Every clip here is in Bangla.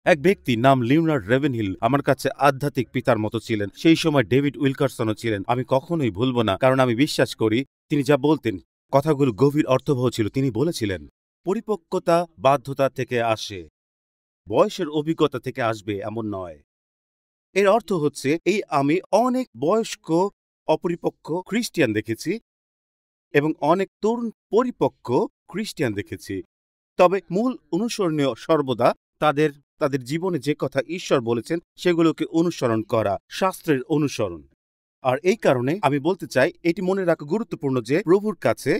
এক ব্যক্তি নাম লিওনার্ড রেভেনহিল আমার কাছে আধ্যাত্মিক পিতার মতো ছিলেন। সেই সময় ডেভিড উইলকারসনও ছিলেন। আমি কখনোই ভুলব না, কারণ আমি বিশ্বাস করি তিনি যা বলতেন কথাগুলো গভীর অর্থবহ ছিল। তিনি বলেছিলেন, পরিপক্কতা বাধ্যতা থেকে আসে, বয়সের অভিজ্ঞতা থেকে আসবে এমন নয়। এর অর্থ হচ্ছে আমি অনেক বয়স্ক অপরিপক্ক খ্রিস্টিয়ান দেখেছি এবং অনেক তরুণ পরিপক্ক খ্রিস্টিয়ান দেখেছি, তবে মূল অনুসরণীয় সর্বদা তাদের তাদের জীবনে যে কথা ঈশ্বর বলেছেন সেগুলোকে অনুসরণ করা, শাস্ত্রের অনুসরণ। আর এই কারণে আমি বলতে চাই, এটি মনে রাখা গুরুত্বপূর্ণ যে প্রভুর কাছে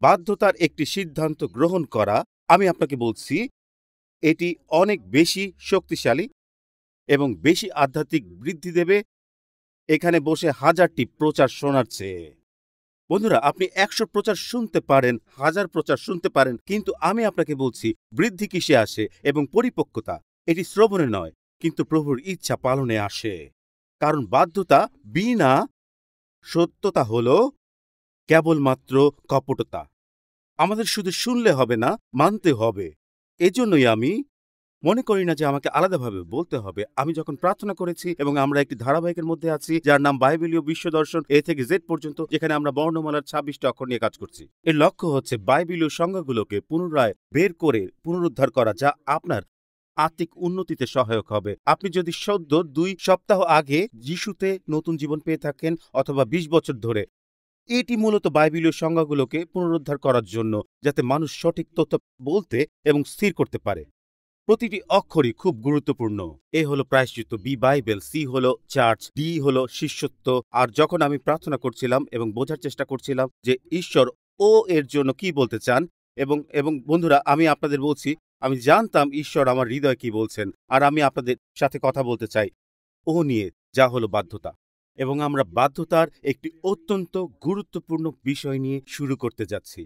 বাধ্যতার একটি সিদ্ধান্ত গ্রহণ করা, আমি আপনাকে বলছি, এটি অনেক বেশি শক্তিশালী এবং বেশি আধ্যাত্মিক বৃদ্ধি দেবে এখানে বসে হাজারটি প্রচার শোনার চেয়ে। বন্ধুরা, আপনি 100 প্রচার শুনতে পারেন, 1000 প্রচার শুনতে পারেন, কিন্তু আমি আপনাকে বলছি বৃদ্ধি কিসে আসে এবং পরিপক্কতা এটি শ্রবণে নয়, কিন্তু প্রভুর ইচ্ছা পালনে আসে। কারণ বাধ্যতা বিনা সত্যতা হল কেবলমাত্র কপটতা। আমাদের শুধু শুনলে হবে না, মানতে হবে। এজন্যই আমি মনে করি না যে আমাকে আলাদাভাবে বলতে হবে। আমি যখন প্রার্থনা করেছি এবং আমরা একটি ধারাবাহিকের মধ্যে আছি যার নাম বাইবেলীয় বিশ্ব দর্শন এ থেকে জেড পর্যন্ত, যেখানে আমরা বর্ণমালার 26টা অক্ষর নিয়ে কাজ করছি। এর লক্ষ্য হচ্ছে বাইবেলীয় সংজ্ঞাগুলোকে পুনরায় বের করে পুনরুদ্ধার করা, যা আপনার আত্মিক উন্নতিতে সহায়ক হবে। আপনি যদি সদ্য 2 সপ্তাহ আগে যিশুতে নতুন জীবন পেয়ে থাকেন অথবা 20 বছর ধরে, এটি মূলত বাইবেলীয় সংজ্ঞাগুলোকে পুনরুদ্ধার করার জন্য, যাতে মানুষ সঠিক তথ্য বলতে এবং স্থির করতে পারে। প্রতিটি অক্ষরই খুব গুরুত্বপূর্ণ। এ হলো প্রায়শ্চিত্ত, বি বাইবেল, সি হলো চার্চ, ডি হলো শিষ্যত্ব। আর যখন আমি প্রার্থনা করছিলাম এবং বোঝার চেষ্টা করছিলাম যে ঈশ্বর ও এর জন্য কি বলতে চান, এবং এবং বন্ধুরা, আমি আপনাদের বলছি, আমি জানতাম ঈশ্বর আমার হৃদয় কি বলছেন, আর আমি আপনাদের সাথে কথা বলতে চাই ও নিয়ে, যা হলো বাধ্যতা। এবং আমরা বাধ্যতার একটি অত্যন্ত গুরুত্বপূর্ণ বিষয় নিয়ে শুরু করতে যাচ্ছি।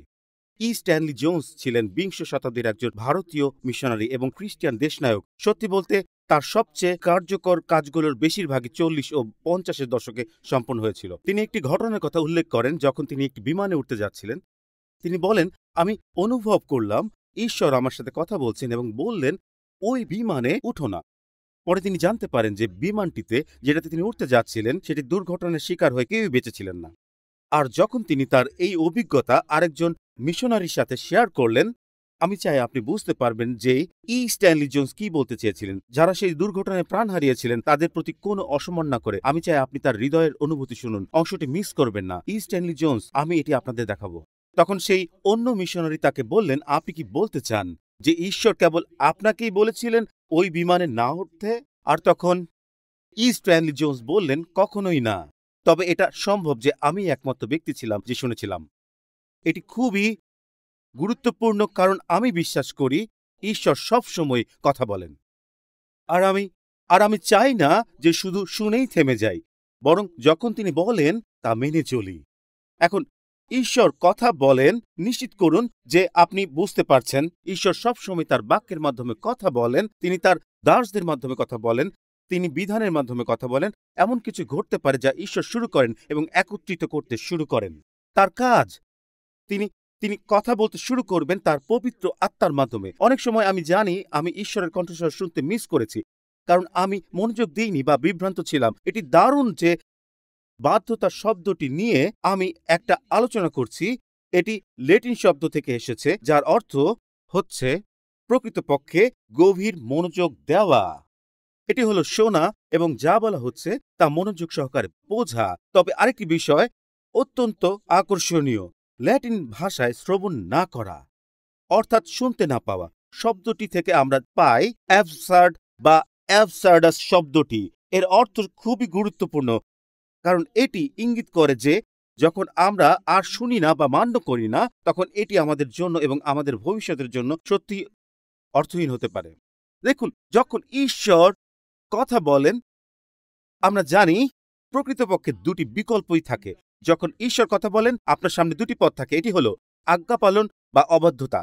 স্ট্যানলি জোন্স ছিলেন 20 শতাব্দীর একজন ভারতীয় মিশনারি এবং খ্রিস্টান দেশনায়ক। সত্যি বলতে তার সবচেয়ে কার্যকর কাজগুলোর বেশিরভাগই 40 ও 50-এর দশকে সম্পন্ন হয়েছিল। তিনি একটি ঘটনার কথা উল্লেখ করেন। যখন তিনি একটি বিমানে উঠতে যাচ্ছিলেন, তিনি বলেন, আমি অনুভব করলাম ঈশ্বর আমার সাথে কথা বলছেন এবং বললেন, ওই বিমানে উঠো না। পরে তিনি জানতে পারেন যে বিমানটিতে যেটাতে তিনি উঠতে যাচ্ছিলেন সেটি দুর্ঘটনার শিকার হয়ে কেউই বেঁচেছিলেন না। আর যখন তিনি তার এই অভিজ্ঞতা আরেকজন মিশনারির সাথে শেয়ার করলেন, আমি চাই আপনি বুঝতে পারবেন যে স্ট্যানলি জোন্স কি বলতে চেয়েছিলেন। যারা সেই দুর্ঘটনায় প্রাণ হারিয়েছিলেন তাদের প্রতি কোনো অসম্মান না করে, আমি চাই আপনি তার হৃদয়ের অনুভূতি শুনুন। অংশটি মিস করবেন না। স্ট্যানলি জোন্স, আমি এটি আপনাদের দেখাবো। তখন সেই অন্য মিশনারি তাকে বললেন, আপনি কি বলতে চান যে ঈশ্বর কেবল আপনাকেই বলেছিলেন ওই বিমানে না উঠতে? আর তখন স্ট্যানলি জোন্স বললেন, কখনোই না। তবে এটা সম্ভব যে আমি একমাত্র ব্যক্তি ছিলাম যে শুনেছিলাম। এটি খুবই গুরুত্বপূর্ণ, কারণ আমি বিশ্বাস করি ঈশ্বর সব সময় কথা বলেন। আর আমি চাই না যে শুধু শুনেই থেমে যাই, বরং যখন তিনি বলেন তা মেনে চলি। এখন ঈশ্বর কথা বলেন, নিশ্চিত করুন যে আপনি বুঝতে পারছেন। ঈশ্বর সব সময় তার বাক্যের মাধ্যমে কথা বলেন। তিনি তার দাসদের মাধ্যমে কথা বলেন, তিনি বিধানের মাধ্যমে কথা বলেন। এমন কিছু ঘটতে পারে যা ঈশ্বর শুরু করেন এবং একত্রিত করতে শুরু করেন। তার কাজ, তিনি তিনি কথা বলতে শুরু করবেন তার পবিত্র আত্মার মাধ্যমে। অনেক সময় আমি জানি আমি ঈশ্বরের কণ্ঠস্বর শুনতে মিস করেছি, কারণ আমি মনোযোগ দিইনি বা বিভ্রান্ত ছিলাম। এটি দারুণ যে বাধ্যতা শব্দটি নিয়ে আমি একটা আলোচনা করছি। এটি ল্যাটিন শব্দ থেকে এসেছে, যার অর্থ হচ্ছে প্রকৃতপক্ষে গভীর মনোযোগ দেওয়া। এটি হলো শোনা এবং যা বলা হচ্ছে তা মনোযোগ সহকারে বোঝা। তবে আরেকটি বিষয় অত্যন্ত আকর্ষণীয়, ল্যাটিন ভাষায় শ্রবণ না করা, অর্থাৎ শুনতে না পাওয়া। শব্দটি থেকে আমরা পাই অ্যাবসার্ড বা অ্যাবসার্ডাস শব্দটি। এর অর্থ খুবই গুরুত্বপূর্ণ, কারণ এটি ইঙ্গিত করে যে যখন আমরা আর শুনি না বা মান্য করি না, তখন এটি আমাদের জন্য এবং আমাদের ভবিষ্যতের জন্য সত্যি অর্থহীন হতে পারে। দেখুন, যখন ঈশ্বর কথা বলেন, আমরা জানি প্রকৃতপক্ষে দুটি বিকল্পই থাকে। যখন ঈশ্বর কথা বলেন, আপনার সামনে দুটি পথ থাকে। এটি হলো আজ্ঞা পালন বা অবাধ্যতা।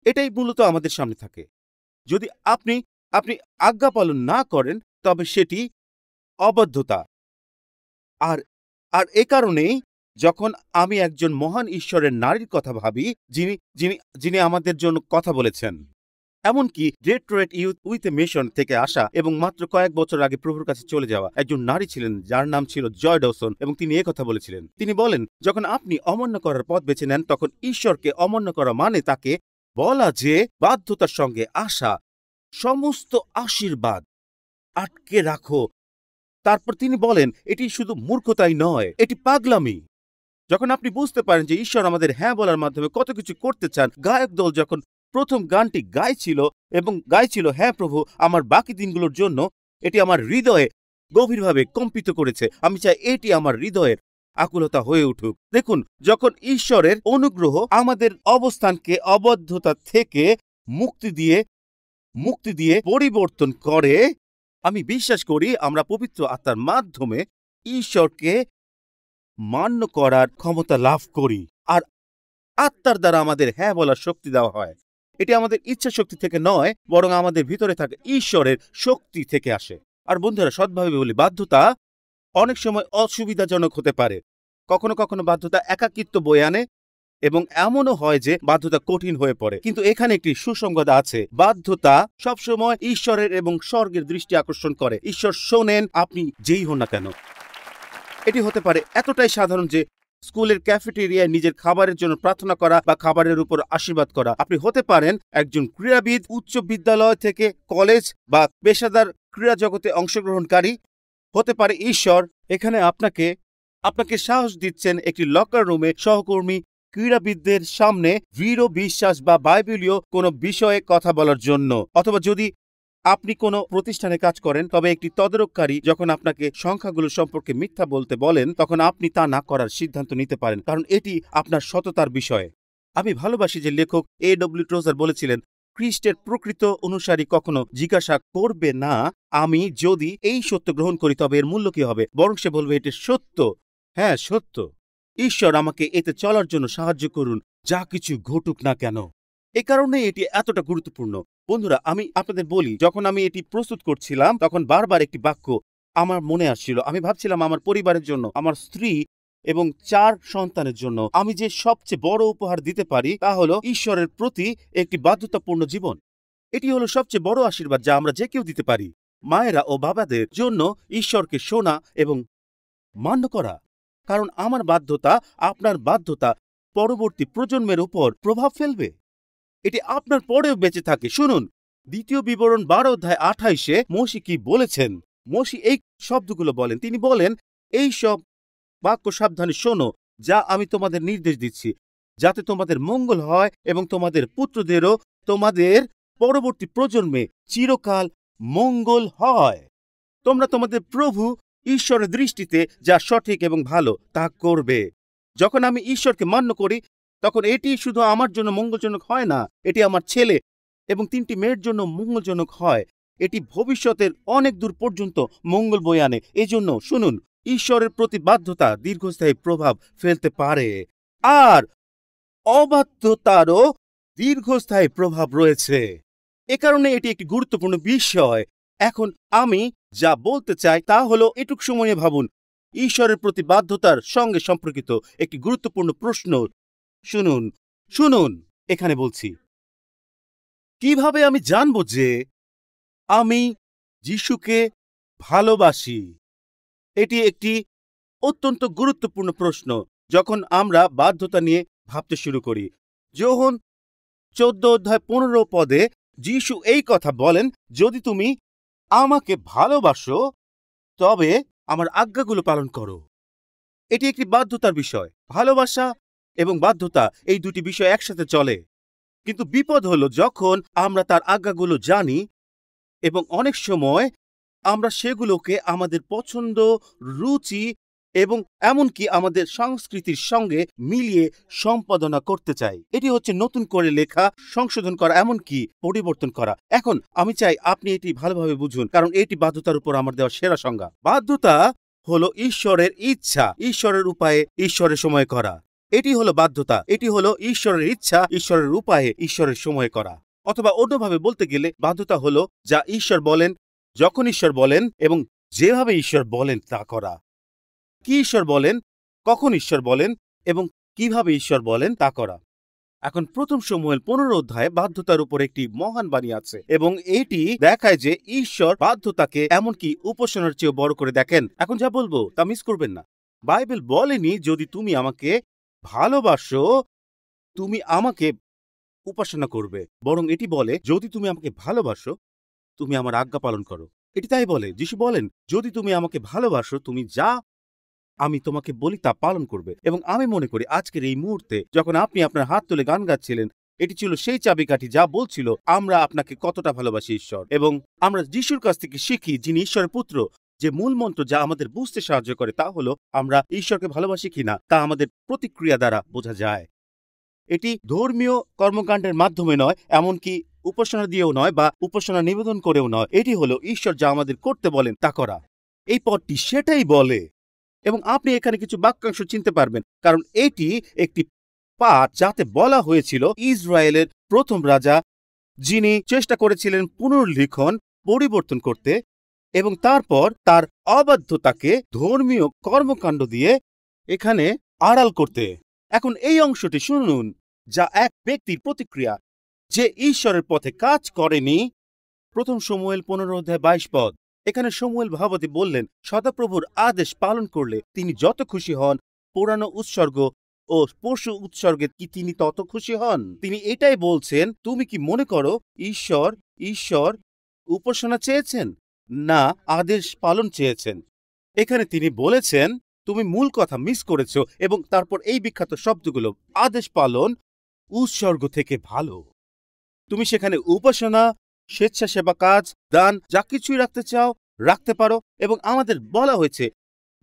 এটাই মূলত আমাদের সামনে থাকে। যদি আপনি আজ্ঞা পালন না করেন, তবে সেটি অবাধ্যতা। আর আর এ কারণেই যখন আমি একজন মহান ঈশ্বরের নারীর কথা ভাবি, যিনি যিনি যিনি আমাদের জন্য কথা বলেছেন, এমনকি Detroit youth with a mission থেকে আসা এবং মাত্র কয়েক বছর আগে প্রভুর কাছে চলে যাওয়া একজন নারী ছিলেন যার নাম ছিল জয় ডওসন, এবং তিনি কথা বলেছিলেন। তিনি বলেন, যখন আপনি অমান্য করার পথ বেছে নেন তখন ঈশ্বরকে অমান্য করা মানে তাকে বলা যে বাধ্যতার সঙ্গে আসা সমস্ত আশীর্বাদ আটকে রাখো। তারপর তিনি বলেন, এটি শুধু মূর্খতাই নয়, এটি পাগলামি। যখন আপনি বুঝতে পারেন যে ঈশ্বর আমাদের হ্যাঁ বলার মাধ্যমে কত কিছু করতে চান। গায়ক দল যখন প্রথম গানটি গাইছিল হ্যাঁ প্রভু আমার বাকি দিনগুলোর জন্য, এটি আমার হৃদয়ে গভীরভাবে কম্পিত করেছে। আমি চাই এটি আমার হৃদয়ের আকুলতা হয়ে উঠুক। দেখুন, যখন ঈশ্বরের অনুগ্রহ আমাদের অবস্থানকে অবদ্ধতা থেকে মুক্তি দিয়ে পরিবর্তন করে, আমি বিশ্বাস করি আমরা পবিত্র আত্মার মাধ্যমে ঈশ্বরকে মান্য করার ক্ষমতা লাভ করি, আর আত্মার দ্বারা আমাদের হ্যাঁ বলার শক্তি দেওয়া হয়। এটি আমাদের ইচ্ছা শক্তি থেকে নয়, বরং আমাদের ভিতরে থাকা ঈশ্বরের শক্তি থেকে আসে। আর বন্ধুরা, সৎভাবে বলি, বাধ্যতা অনেক সময় অসুবিধাজনক হতে পারে। কখনো কখনো বাধ্যতা একাকিত্ব বয়ে আনে, এবং এমনও হয় যে বাধ্যতা কঠিন হয়ে পড়ে। কিন্তু এখানে একটি সুসংবাদ আছে। বাধ্যতা সবসময় ঈশ্বরের এবং স্বর্গের দৃষ্টি আকর্ষণ করে। ঈশ্বর শোনেন, আপনি যেই হন না কেন। এটি হতে পারে এতটাই সাধারণ যে স্কুলের ক্যাফেটেরিয়ায় নিজের খাবারের জন্য প্রার্থনা করা বা খাবারের উপর আশীর্বাদ করা। আপনি হতে পারেন একজন ক্রীড়াবিদ, উচ্চ বিদ্যালয় থেকে কলেজ বা পেশাদার ক্রীড়া জগতে অংশগ্রহণকারী। হতে পারে ঈশ্বর এখানে আপনাকে সাহস দিচ্ছেন একটি লকার রুমে সহকর্মী ক্রীড়াবিদদের সামনে দৃঢ় বিশ্বাস বা বাইবেলীয় কোনো বিষয়ে কথা বলার জন্য। অথবা যদি আপনি কোনো প্রতিষ্ঠানে কাজ করেন, তবে একটি তদারককারী যখন আপনাকে সংখ্যাগুলো সম্পর্কে মিথ্যা বলতে বলেন, তখন আপনি তা না করার সিদ্ধান্ত নিতে পারেন, কারণ এটি আপনার সততার বিষয়। আমি ভালোবাসি যে লেখক A.W. টোজার বলেছিলেন, খ্রিস্টের প্রকৃত অনুসারী কখনো জিজ্ঞাসা করবে না আমি যদি এই সত্য গ্রহণ করি তবে এর মূল্য কি হবে, বরং সে বলবে এটি সত্য। হ্যাঁ, সত্য। ঈশ্বর আমাকে এতে চলার জন্য সাহায্য করুন, যা কিছু ঘটুক না কেন। এ কারণে এটি এতটা গুরুত্বপূর্ণ। বন্ধুরা, আমি আপনাদের বলি, যখন আমি এটি প্রস্তুত করছিলাম তখন বারবার একটি বাক্য আমার মনে আসছিল। আমি ভাবছিলাম আমার পরিবারের জন্য, আমার স্ত্রী এবং 4 সন্তানের জন্য আমি যে সবচেয়ে বড় উপহার দিতে পারি তা হলো ঈশ্বরের প্রতি একটি বাধ্যতাপূর্ণ জীবন। এটি হলো সবচেয়ে বড় আশীর্বাদ যা আমরা যে কেউ দিতে পারি। মায়েরা ও বাবাদের জন্য ঈশ্বরকে শোনা এবং মান্য করা, কারণ আমার বাধ্যতা, আপনার বাধ্যতা পরবর্তী প্রজন্মের উপর প্রভাব ফেলবে। এটি আপনার পরেও বেঁচে থাকে। শুনুন, 2 বিবরণ 12:28 মোশি কি বলেছেন। মোশি এই শব্দগুলো বলেন। তিনি বলেন, এই সব বাক্য সাবধানে শোনো যা আমি তোমাদের নির্দেশ দিচ্ছি, যাতে তোমাদের মঙ্গল হয় এবং তোমাদের পুত্রদেরও তোমাদের পরবর্তী প্রজন্মে চিরকাল মঙ্গল হয়। তোমরা তোমাদের প্রভু ঈশ্বরের দৃষ্টিতে যা সঠিক এবং ভালো তা করবে। যখন আমি ঈশ্বরকে মান্য করি তখন এটি শুধু আমার জন্য মঙ্গলজনক হয় না, এটি আমার ছেলে এবং 3টি মেয়ের জন্য মঙ্গলজনক হয়। এটি ভবিষ্যতের অনেক দূর পর্যন্ত মঙ্গল বয়ে আনে। এজন্য শুনুন, ঈশ্বরের প্রতি বাধ্যতা দীর্ঘস্থায়ী প্রভাব ফেলতে পারে, আর অবাধ্যতারও দীর্ঘস্থায়ী প্রভাব রয়েছে। এ কারণে এটি একটি গুরুত্বপূর্ণ বিষয়। এখন আমি যা বলতে চাই তা হলো, এটুক সময়ে ভাবুন, ঈশ্বরের প্রতি বাধ্যতার সঙ্গে সম্পর্কিত একটি গুরুত্বপূর্ণ প্রশ্ন। শুনুন, এখানে বলছি, কিভাবে আমি জানব যে আমি যিশুকে ভালোবাসি? এটি একটি অত্যন্ত গুরুত্বপূর্ণ প্রশ্ন যখন আমরা বাধ্যতা নিয়ে ভাবতে শুরু করি। যোহন 14:15 যিশু এই কথা বলেন, যদি তুমি আমাকে ভালোবাসো তবে আমার আজ্ঞাগুলো পালন করো। এটি একটি বাধ্যতার বিষয়। ভালোবাসা এবং বাধ্যতা এই দুটি বিষয় একসাথে চলে। কিন্তু বিপদ হলো যখন আমরা তার আজ্ঞাগুলো জানি এবং অনেক সময় আমরা সেগুলোকে আমাদের পছন্দ, রুচি এবং এমনকি আমাদের সংস্কৃতির সঙ্গে মিলিয়ে সম্পাদনা করতে চাই। এটি হচ্ছে নতুন করে লেখা, সংশোধন করা, এমনকি পরিবর্তন করা। এখন আমি চাই আপনি এটি ভালোভাবে বুঝুন, কারণ এটি বাধ্যতার উপর আমার দেওয়া সেরা সংজ্ঞা। বাধ্যতা হলো ঈশ্বরের ইচ্ছা ঈশ্বরের উপায়ে ঈশ্বরের সময় করা। এটি হলো বাধ্যতা। এটি হলো ঈশ্বরের ইচ্ছা ঈশ্বরের উপায়ে ঈশ্বরের সময় করা। অথবা অন্যভাবে বলতে গেলে, বাধ্যতা হলো যা ঈশ্বর বলেন, যখন ঈশ্বর বলেন এবং যেভাবে ঈশ্বর বলেন তা করা। কি ঈশ্বর বলেন, কখন ঈশ্বর বলেন এবং কিভাবে ঈশ্বর বলেন তা করা। এখন প্রথম শমূয়েল 15 অধ্যায়ে বাধ্যতার উপর একটি মহান বাণী আছে এবং এটি দেখায় যে ঈশ্বর বাধ্যতাকে এমনকি উপাসনার চেয়েও বড় করে দেখেন। এখন যা বলবো তা মিস করবেন না। বাইবেল বলেনি যদি তুমি আমাকে ভালোবাসো তুমি আমাকে উপাসনা করবে, বরং এটি বলে যদি তুমি আমাকে ভালোবাসো তুমি আমার আজ্ঞা পালন করো। এটি তাই বলে। যিশু বলেন যদি তুমি আমাকে ভালোবাসো তুমি যা আমি তোমাকে বলি তা পালন করবে। এবং আমি মনে করি আজকের এই মুহূর্তে যখন আপনি আপনার হাত তুলে গান গাচ্ছিলেন, এটি ছিল সেই চাবিকাঠি যা বলছিল আমরা আপনাকে কতটা ভালোবাসি ঈশ্বর। এবং আমরা যিশুর কাছ থেকে শিখি, যিনি ঈশ্বরের পুত্র, যে মূল মন্ত্র যা আমাদের বুঝতে সাহায্য করে তা হলো আমরা ঈশ্বরকে ভালোবাসি কিনা তা আমাদের প্রতিক্রিয়া দ্বারা বোঝা যায়। এটি ধর্মীয় কর্মকাণ্ডের মাধ্যমে নয়, এমনকি উপাসনা দিয়েও নয় বা উপাসনা নিবেদন করেও নয়। এটি হলো ঈশ্বর যা আমাদের করতে বলেন তা করা। এই পদটি সেটাই বলে। এবং আপনি এখানে কিছু বাক্যাংশ চিনতে পারবেন, কারণ এটি একটি পাঠ যাতে বলা হয়েছিল ইসরায়েলের প্রথম রাজা, যিনি চেষ্টা করেছিলেন পুনর্লিখন পরিবর্তন করতে এবং তারপর তার অবাধ্যতাকে ধর্মীয় কর্মকাণ্ড দিয়ে এখানে আড়াল করতে। এখন এই অংশটি শুনুন, যা এক ব্যক্তির প্রতিক্রিয়া যে ঈশ্বরের পথে কাজ করেনি। প্রথম শমূয়েল 15 অধ্যায় 22 পদ। এখানে শমূয়েল ভাবতী বললেন সদাপ্রভুর আদেশ পালন করলে তিনি যত খুশি হন, পুরানো উৎসর্গ ও পশু উৎসর্গে কি তিনি তত খুশি হন? তিনি এটাই বলছেন, তুমি কি মনে করো ঈশ্বর উপাসনা চেয়েছেন না আদেশ পালন চেয়েছেন? এখানে তিনি বলেছেন তুমি মূল কথা মিস করেছ। এবং তারপর এই বিখ্যাত শব্দগুলো, আদেশ পালন উৎসর্গ থেকে ভালো। তুমি সেখানে উপাসনা, স্বেচ্ছাসেবা কাজ, দান যা কিছুই রাখতে চাও রাখতে পারো। এবং আমাদের বলা হয়েছে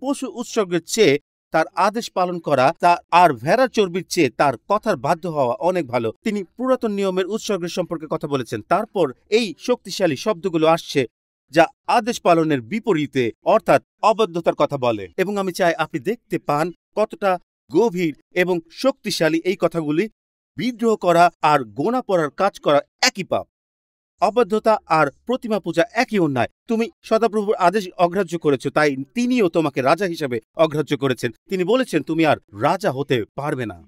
পশু উৎসর্গের চেয়ে তার আদেশ পালন করা তা আর ভেড়ার চর্বির চেয়ে তার কথার বাধ্য হওয়া অনেক ভালো। তিনি পুরাতন নিয়মের উৎসর্গের সম্পর্কে কথা বলেছেন। তারপর এই শক্তিশালী শব্দগুলো আসছে যা আদেশ পালনের বিপরীতে অর্থাৎ অবাধ্যতার কথা বলে। এবং আমি চাই আপনি দেখতে পান কতটা গভীর এবং শক্তিশালী এই কথাগুলি। বিদ্রোহ করা আর গোনা পড়ার কাজ করা একই পাপ। অবাধ্যতা আর প্রতিমা পূজা একই অন্যায়। তুমি সদাপ্রভুর আদেশ অগ্রাহ্য করেছ, তাই তিনিও তোমাকে রাজা হিসেবে অগ্রাহ্য করেছেন। তিনি বলেছেন তুমি আর রাজা হতে পারবে না।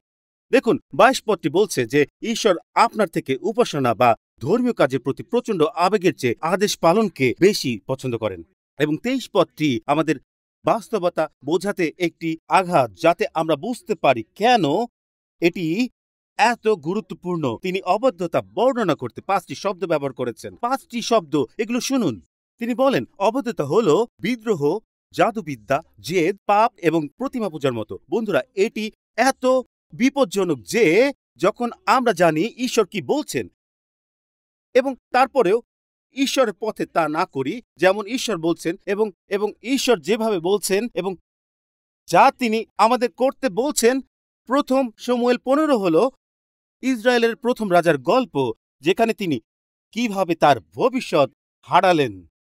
দেখুন 22 পদটি বলছে যে ঈশ্বর আপনার থেকে উপাসনা বা ধর্মীয় কাজের প্রতি প্রচন্ড আবেগের চেয়ে আদেশ পালনকে বেশি পছন্দ করেন। এবং 23 পদটি আমাদের বাস্তবতা বোঝাতে একটি আঘাত, যাতে আমরা বুঝতে পারি কেন এটি এত গুরুত্বপূর্ণ। তিনি অবাধ্যতা বর্ণনা করতে 5টি শব্দ ব্যবহার করেছেন। 5টি শব্দ, এগুলো শুনুন। তিনি বলেন অবাধ্যতা হলো বিদ্রোহ, জাদুবিদ্যা, জেদ, পাপ এবং প্রতিমা পূজার মতো। বন্ধুরা, এটি এত বিপজ্জনক যে যখন আমরা জানি ঈশ্বর কি বলছেন এবং তারপরেও ঈশ্বরের পথে তা না করি যেমন ঈশ্বর বলছেন এবং ঈশ্বর যেভাবে বলছেন এবং যা তিনি আমাদের করতে বলছেন। প্রথম শমূয়েল 15 হলো ইসরায়েলের প্রথম রাজার গল্প, যেখানে তিনি কিভাবে তার ভবিষ্যৎ হারালেন।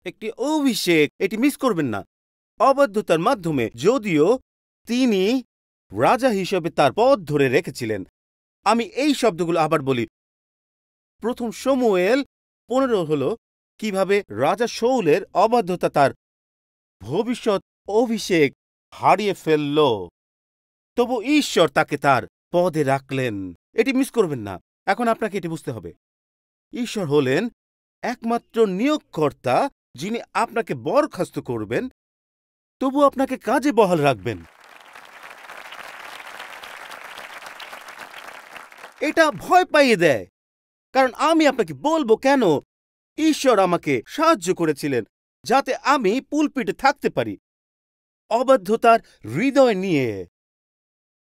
একটি অভিষেক, এটি মিস করবেন না। অবাধ্যতার মাধ্যমে যদিও তিনি রাজা হিসেবে তার পথ ধরে রেখেছিলেন। আমি এই শব্দগুলো আবার বলি। প্রথম শমূয়েল 15 হলো কিভাবে রাজা শাউলের অবাধ্যতা তার ভবিষ্যৎ অভিষেক হারিয়ে ফেলল, তবু ঈশ্বর তাকে তার পদে রাখলেন। এটি মিস করবেন না। এখন আপনাকে এটি বুঝতে হবে, ঈশ্বর হলেন একমাত্র নিয়োগকর্তা যিনি আপনাকে বরখাস্ত করবেন তবু আপনাকে কাজে বহাল রাখবেন। এটা ভয় পাইয়ে দেয়, কারণ আমি আপনাকে বলবো কেন ঈশ্বর আমাকে সাহায্য করেছিলেন যাতে আমি পুলপিটে থাকতে পারি অবাধ্যতার হৃদয় নিয়ে।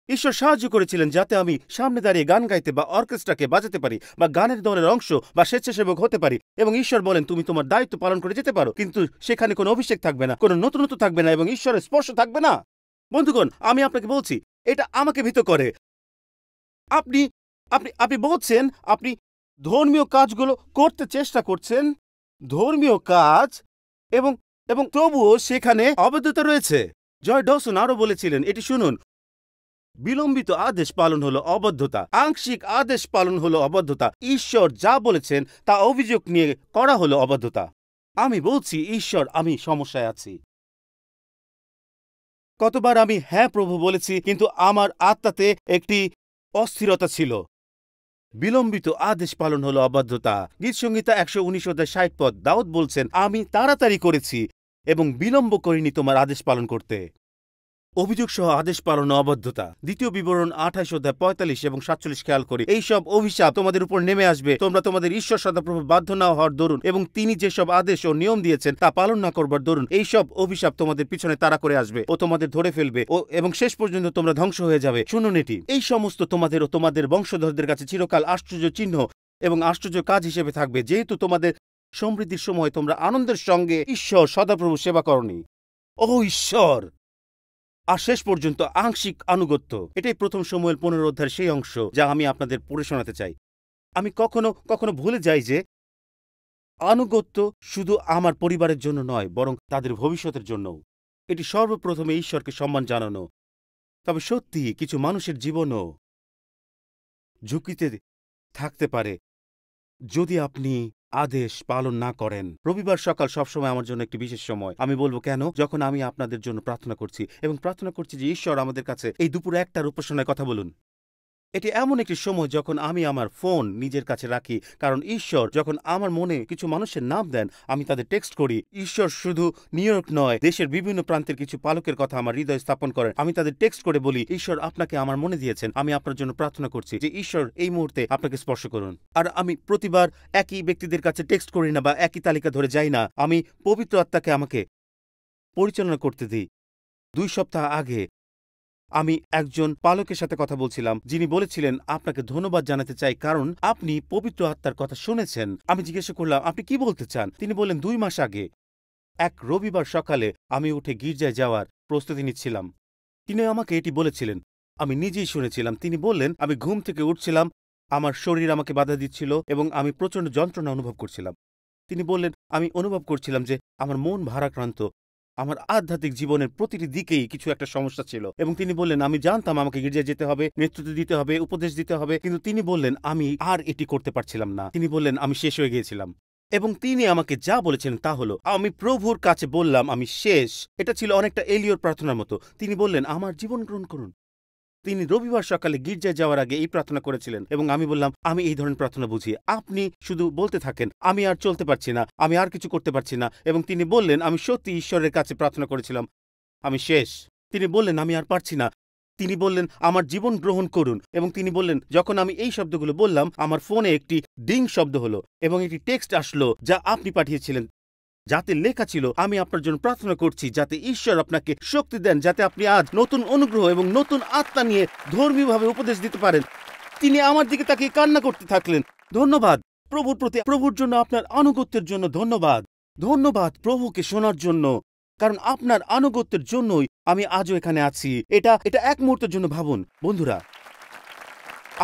ঈশ্বর সাহায্য করেছিলেন যাতে আমি সামনে দাঁড়িয়ে গান গাইতে বা অর্কেস্ট্রাকে বাজাতে পারি বা গানের দলের অংশ বা স্বেচ্ছাসেবক হতে পারি। এবং ঈশ্বর বলেন তুমি তোমার দায়িত্ব পালন করে যেতে পারো, কিন্তু সেখানে কোনো অভিষেক থাকবে না, কোনো নতুনত্ব থাকবে না এবং ঈশ্বরের স্পর্শ থাকবে না। বন্ধুগণ, আমি আপনাকে বলছি এটা আমাকে ভীত করে। আপনি আপনি আপনি বলছেন আপনি ধর্মীয় কাজগুলো করতে চেষ্টা করছেন, ধর্মীয় কাজ, এবং এবং তবুও সেখানে অবাধ্যতা রয়েছে। জয় ডসন আরো বলেছিলেন, এটি শুনুন, বিলম্বিত আদেশ পালন হলো অবাধ্যতা, আংশিক আদেশ পালন হলো অবাধ্যতা, ঈশ্বর যা বলেছেন তা অভিযোগ নিয়ে করা হলো অবাধ্যতা। আমি বলছি ঈশ্বর আমি সমস্যায় আছি। কতবার আমি হ্যাঁ প্রভু বলেছি, কিন্তু আমার আত্মাতে একটি অস্থিরতা ছিল। বিলম্বিত আদেশ পালন হলো অবাধ্যতা। গীতসংহিতা ১১৯ অধ্যায় ৬০ পদ। দাউদ বলছেন, আমি তাড়াতাড়ি করেছি এবং বিলম্ব করিনি তোমার আদেশ পালন করতে। অভিযোগ সহ আদেশ পালন অবাধ্যতা। দ্বিতীয় বিবরণ ২৮ অধ্যায় ৪৫ এবং ৪৭ খেয়াল করি। এইসব অভিশাপ তোমাদের উপর নেমে আসবে, তোমরা তোমাদের ঈশ্বর সদাপ্রভু বাধ্য না হওয়ার দরুন এবং তিনি যেসব আদেশ ও নিয়ম দিয়েছেন তা পালন না করবার দরুন এইসব অভিশাপ তোমাদের পিছনে তাড়া করে আসবে ও তোমাদের ধরে ফেলবে এবং শেষ পর্যন্ত তোমরা ধ্বংস হয়ে যাবে। শুনুন, এটি এই সমস্ত তোমাদের ও তোমাদের বংশধরদের কাছে চিরকাল আশ্চর্য চিহ্ন এবং আশ্চর্য কাজ হিসেবে থাকবে, যেহেতু তোমাদের সমৃদ্ধির সময় তোমরা আনন্দের সঙ্গে ঈশ্বর সদাপ্রভু সেবা করনি। ও ঈশ্বর! আর শেষ পর্যন্ত আংশিক আনুগত্য। এটাই প্রথম শমূয়েল ১৫ অধ্যায়ের সেই অংশ যা আমি আপনাদের পড়ে শোনাতে চাই। আমি কখনো কখনো ভুলে যাই যে আনুগত্য শুধু আমার পরিবারের জন্য নয়, বরং তাদের ভবিষ্যতের জন্যও। এটি সর্বপ্রথমে ঈশ্বরকে সম্মান জানানো। তবে সত্যি কিছু মানুষের জীবনও ঝুঁকিতে থাকতে পারে যদি আপনি আদেশ পালন না করেন। রবিবার সকাল সবসময় আমার জন্য একটি বিশেষ সময়। আমি বলবো কেন? যখন আমি আপনাদের জন্য প্রার্থনা করছি এবং প্রার্থনা করছি যে ঈশ্বর আমাদের কাছে এই দুপুর ১টার উপাসনায় কথা বলুন। এটি এমন একটি সময় যখন আমি আমার ফোন নিজের কাছে রাখি, কারণ ঈশ্বর যখন আমার মনে কিছু মানুষের নাম দেন আমি তাদের টেক্সট করি। ঈশ্বর শুধু নিউ ইয়র্ক নয়, দেশের বিভিন্ন প্রান্তের কিছু পালকের কথা আমার হৃদয় স্থাপন করেন। আমি তাদের টেক্সট করে বলি, ঈশ্বর আপনাকে আমার মনে দিয়েছেন, আমি আপনার জন্য প্রার্থনা করছি যে ঈশ্বর এই মুহূর্তে আপনাকে স্পর্শ করুন। আর আমি প্রতিবার একই ব্যক্তিদের কাছে টেক্সট করি না বা একই তালিকা ধরে যাই না। আমি পবিত্র আত্মাকে আমাকে পরিচালনা করতে দিই। ২ সপ্তাহ আগে আমি একজন পালকের সাথে কথা বলছিলাম, যিনি বলেছিলেন, আপনাকে ধন্যবাদ জানাতে চাই কারণ আপনি পবিত্র আত্মার কথা শুনেছেন। আমি জিজ্ঞাসা করলাম, আপনি কি বলতে চান? তিনি বললেন, ২ মাস আগে এক রবিবার সকালে আমি উঠে গির্জায় যাওয়ার প্রস্তুতি নিচ্ছিলাম। তিনি আমাকে এটি বলেছিলেন, আমি নিজেই শুনেছিলাম। তিনি বললেন, আমি ঘুম থেকে উঠছিলাম, আমার শরীর আমাকে বাধা দিচ্ছিল এবং আমি প্রচণ্ড যন্ত্রণা অনুভব করছিলাম। তিনি বললেন, আমি অনুভব করছিলাম যে আমার মন ভারাক্রান্ত, আমার আধ্যাত্মিক জীবনের প্রতিটি দিকেই কিছু একটা সমস্যা ছিল। এবং তিনি বললেন, আমি জানতাম আমাকে গির্জায় যেতে হবে, নেতৃত্ব দিতে হবে, উপদেশ দিতে হবে, কিন্তু তিনি বললেন আমি আর এটি করতে পারছিলাম না। তিনি বললেন আমি শেষ হয়ে গিয়েছিলাম। এবং তিনি আমাকে যা বলেছেন তা হলো, আমি প্রভুর কাছে বললাম আমি শেষ। এটা ছিল অনেকটা এলিয়র প্রার্থনার মতো। তিনি বললেন, আমার জীবন গ্রহণ করুন। তিনি রবিবার সকালে গির্জায় যাওয়ার আগে এই প্রার্থনা করেছিলেন এবং আমি বললাম, আমি এই ধরনের প্রার্থনা বুঝি। আপনি শুধু বলতে থাকেন, আমি আর চলতে পারছি না, আমি আর কিছু করতে পারছি না। এবং তিনি বললেন, আমি সত্যি ঈশ্বরের কাছে প্রার্থনা করেছিলাম, আমি শেষ। তিনি বললেন, আমি আর পারছি না। তিনি বললেন, আমার জীবন গ্রহণ করুন। এবং তিনি বললেন, যখন আমি এই শব্দগুলো বললাম আমার ফোনে একটি ডিং শব্দ হলো এবং একটি টেক্সট আসলো যা আপনি পাঠিয়েছিলেন, যাতে লেখা ছিল, আমি আপনার জন্য প্রার্থনা করছি যাতে ঈশ্বর আপনাকে শক্তি দেন, যাতে আপনি আজ নতুন অনুগ্রহ এবং নতুন আত্মা নিয়ে ধর্মীয়ভাবে উপদেশ দিতে পারেন। তিনি আমার দিকে তাকিয়ে কান্না করতে থাকলেন। ধন্যবাদ প্রভুর প্রতি, প্রভুর জন্য আপনার আনুগত্যের জন্য ধন্যবাদ। ধন্যবাদ প্রভুকে শোনার জন্য, কারণ আপনার আনুগত্যের জন্যই আমি আজও এখানে আছি। এটা এক মুহূর্তের জন্য ভাবুন বন্ধুরা,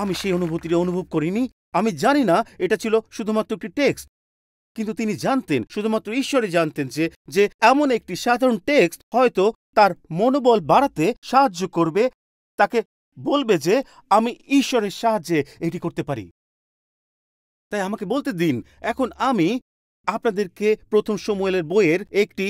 আমি সেই অনুভূতিটা অনুভব করিনি। আমি জানি না এটা ছিল শুধুমাত্র একটি টেক্সট, কিন্তু তিনি জানতেন, শুধুমাত্র ঈশ্বরই জানতেন যে এমন একটি সাধারণ টেক্সট হয়তো তার মনোবল বাড়াতে সাহায্য করবে, তাকে বলবে যে আমি ঈশ্বরের সাহায্যে এটি করতে পারি। তাই আমাকে বলতে দিন। এখন আমি আপনাদেরকে প্রথম শমূয়েলের বইয়ের একটি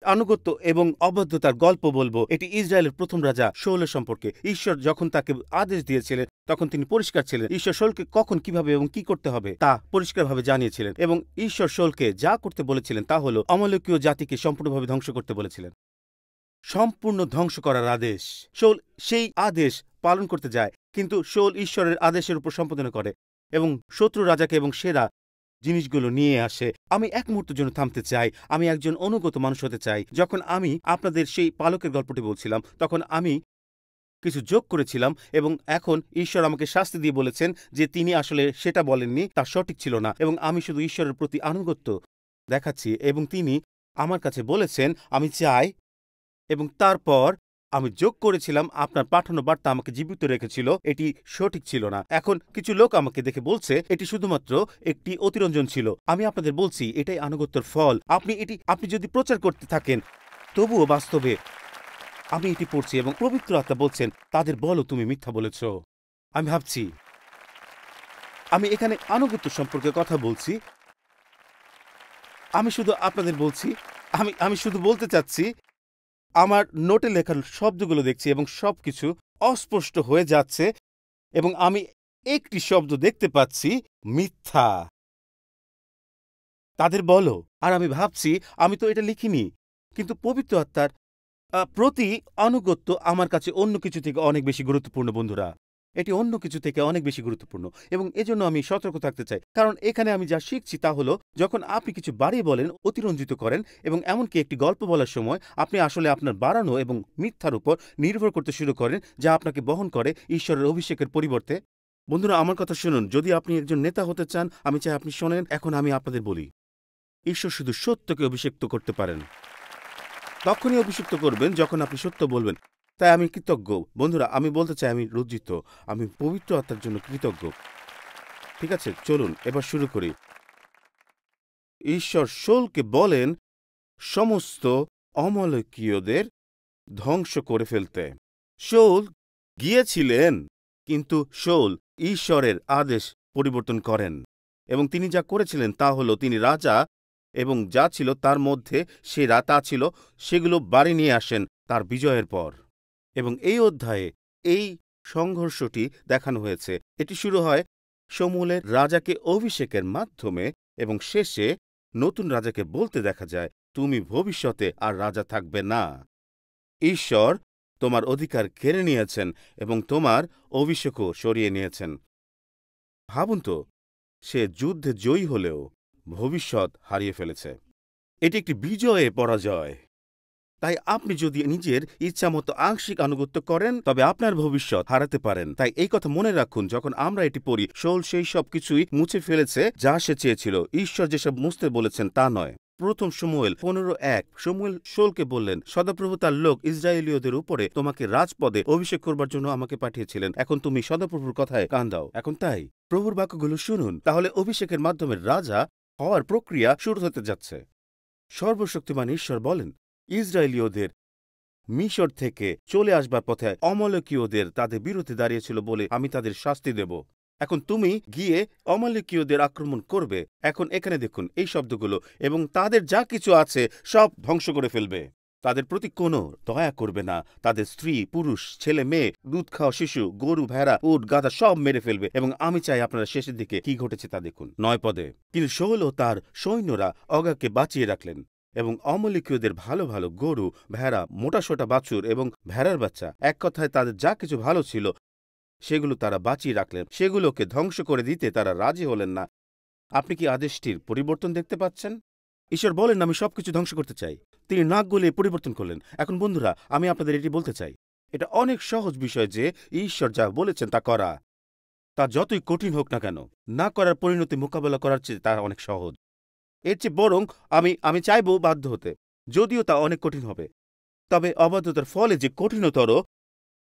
আনুগত্য এবং অবাধ্যতার গল্প বলবো। এটি ইসরায়েলের প্রথম রাজা শাউলের সম্পর্কে। ঈশ্বর যখন তাকে আদেশ দিয়েছিলেন তখন তিনি পরিষ্কার ছিলেন। ঈশ্বর শাউলকে কখন, কিভাবে এবং কি করতে হবে তা পরিষ্কারভাবে জানিয়েছিলেন। এবং ঈশ্বর শাউলকে যা করতে বলেছিলেন তা হলো অমালেকীয় জাতিকে সম্পূর্ণভাবে ধ্বংস করতে বলেছিলেন। সম্পূর্ণ ধ্বংস করার আদেশ। শাউল সেই আদেশ পালন করতে যায়, কিন্তু শাউল ঈশ্বরের আদেশের উপর সম্পাদনা করে এবং শত্রু রাজাকে এবং সেরা জিনিসগুলো নিয়ে আসে। আমি এক মুহূর্তের জন্য থামতে চাই। আমি একজন অনুগত মানুষ হতে চাই। যখন আমি আপনাদের সেই পালকের গল্পটি বলছিলাম তখন আমি কিছু যোগ করেছিলাম এবং এখন ঈশ্বর আমাকে শাস্তি দিয়ে বলেছেন যে তিনি আসলে সেটা বলেননি, তা সঠিক ছিল না। এবং আমি শুধু ঈশ্বরের প্রতি আনুগত্য দেখাচ্ছি এবং তিনি আমার কাছে বলেছেন আমি চাই। এবং তারপর আমি যোগ করেছিলাম, আপনার পাঠানো বার্তা আমাকে জীবিত রেখেছিল, এটি সঠিক ছিল না। এখন কিছু লোক আমাকে দেখে বলছে এটি শুধুমাত্র একটি অতিরঞ্জন ছিল। আমি আপনাদের বলছি এটাই আনুগত্যের ফল। আপনি যদি প্রচার করতে থাকেন, তবুও বাস্তবে আমি এটি পড়ছি এবং পবিত্র আত্মা বলছেন তাদের বলো তুমি মিথ্যা বলেছ। আমি ভাবছি আমি এখানে আনুগত্য সম্পর্কে কথা বলছি। আমি শুধু আপনাদের বলছি, আমি শুধু বলতে চাচ্ছি, আমার নোটে লেখার শব্দগুলো দেখছি এবং সবকিছু অস্পষ্ট হয়ে যাচ্ছে এবং আমি একটি শব্দ দেখতে পাচ্ছি, মিথ্যা। তাদের বলো। আর আমি ভাবছি, আমি তো এটা লিখিনি, কিন্তু পবিত্র আত্মার প্রতি আনুগত্য আমার কাছে অন্য কিছু থেকে অনেক বেশি গুরুত্বপূর্ণ বন্ধুরা। এটি অন্য কিছু থেকে অনেক বেশি গুরুত্বপূর্ণ, এবং এজন্য আমি সতর্ক থাকতে চাই। কারণ এখানে আমি যা শিখছি তা হলো, যখন আপনি কিছু বাড়িয়ে বলেন, অতিরঞ্জিত করেন, এবং এমনকি একটি গল্প বলার সময় আপনি আসলে আপনার বাড়ানো এবং মিথ্যার উপর নির্ভর করতে শুরু করেন, যা আপনাকে বহন করে ঈশ্বরের অভিষেকের পরিবর্তে। বন্ধুরা, আমার কথা শুনুন। যদি আপনি একজন নেতা হতে চান, আমি চাই আপনি শোনেন। এখন আমি আপনাদের বলি, ঈশ্বর শুধু সত্যকে অভিষিক্ত করতে পারেন। তখনই অভিষিক্ত করবেন যখন আপনি সত্য বলবেন। তাই আমি কৃতজ্ঞ বন্ধুরা। আমি বলতে চাই, আমি লজ্জিত। আমি পবিত্র আত্মার জন্য কৃতজ্ঞ। ঠিক আছে, চলুন এবার শুরু করি। ঈশ্বর শৌলকে বলেন সমস্ত অমলকীয়দের ধ্বংস করে ফেলতে। শৌল গিয়েছিলেন, কিন্তু শৌল ঈশ্বরের আদেশ পরিবর্তন করেন, এবং তিনি যা করেছিলেন তা হলো, তিনি রাজা এবং যা ছিল তার মধ্যে সেরা তা ছিল, সেগুলো বাড়ি নিয়ে আসেন তার বিজয়ের পর। এবং এই অধ্যায়ে এই সংঘর্ষটি দেখানো হয়েছে। এটি শুরু হয় শমূয়েলের রাজাকে অভিষেকের মাধ্যমে, এবং শেষে নতুন রাজাকে বলতে দেখা যায়, তুমি ভবিষ্যতে আর রাজা থাকবে না। ঈশ্বর তোমার অধিকার কেড়ে নিয়েছেন এবং তোমার অভিষেকও সরিয়ে নিয়েছেন। ভাবুন তো, সে যুদ্ধে জয়ী হলেও ভবিষ্যৎ হারিয়ে ফেলেছে। এটি একটি বিজয়ে পরাজয়। তাই আপনি যদি নিজের ইচ্ছামতো আংশিক আনুগত্য করেন, তবে আপনার ভবিষ্যৎ হারাতে পারেন। তাই এই কথা মনে রাখুন, যখন আমরা এটি পড়ি, শৌল সেই সব কিছুই মুছে ফেলেছে যা সে চেয়েছিল। ঈশ্বর যেসব মুছতে বলেছেন তা নয়। প্রথম শমূয়েল 15:1 শমূয়েল শৌলকে বললেন, সদাপ্রভু তার লোক ইসরায়েলীয়দের উপরে তোমাকে রাজপদে অভিষেক করবার জন্য আমাকে পাঠিয়েছিলেন। এখন তুমি সদাপ্রভুর কথায় কান দাও। এখন তাই প্রভুর বাক্যগুলো শুনুন। তাহলে অভিষেকের মাধ্যমে রাজা হওয়ার প্রক্রিয়া শুরু হতে যাচ্ছে। সর্বশক্তিমান ঈশ্বর বলেন, ইসরায়েলীয়দের মিশর থেকে চলে আসবার পথে অমলকীয়দের তাদের বিরুদ্ধে দাঁড়িয়েছিল বলে আমি তাদের শাস্তি দেব। এখন তুমি গিয়ে অমলকীয়দের আক্রমণ করবে। এখন এখানে দেখুন এই শব্দগুলো, এবং তাদের যা কিছু আছে সব ধ্বংস করে ফেলবে। তাদের প্রতি কোনো দয়া করবে না। তাদের স্ত্রী, পুরুষ, ছেলে, মেয়ে, দুধ খাওয়া শিশু, গরু, ভেড়া, উট, গাধা সব মেরে ফেলবে। এবং আমি চাই আপনারা শেষের দিকে কি ঘটেছে তা দেখুন 9 পদে। কিন্তু শৌল ও তার সৈন্যরা অগাকে বাঁচিয়ে রাখলেন, এবং অমলকীয়দের ভালো ভালো গরু, ভেড়া, মোটাসোটা বাছুর এবং ভেড়ার বাচ্চা, এক কথায় তাদের যা কিছু ভালো ছিল সেগুলো তারা বাঁচিয়ে রাখলেন। সেগুলোকে ধ্বংস করে দিতে তারা রাজি হলেন না। আপনি কি আদেশটির পরিবর্তন দেখতে পাচ্ছেন? ঈশ্বর বলেন, আমি সবকিছু ধ্বংস করতে চাই। তিনি নাক গলিয়ে পরিবর্তন করলেন। এখন বন্ধুরা, আমি আপনাদের এটি বলতে চাই, এটা অনেক সহজ বিষয় যে ঈশ্বর যা বলেছেন তা করা। তা যতই কঠিন হোক না কেন, না করার পরিণতি মোকাবেলা করার চেয়ে তা অনেক সহজ। এর চেয়ে বরং আমি চাইব বাধ্য হতে, যদিও তা অনেক কঠিন হবে। তবে অবাধ্যতার ফলে যে কঠিনতর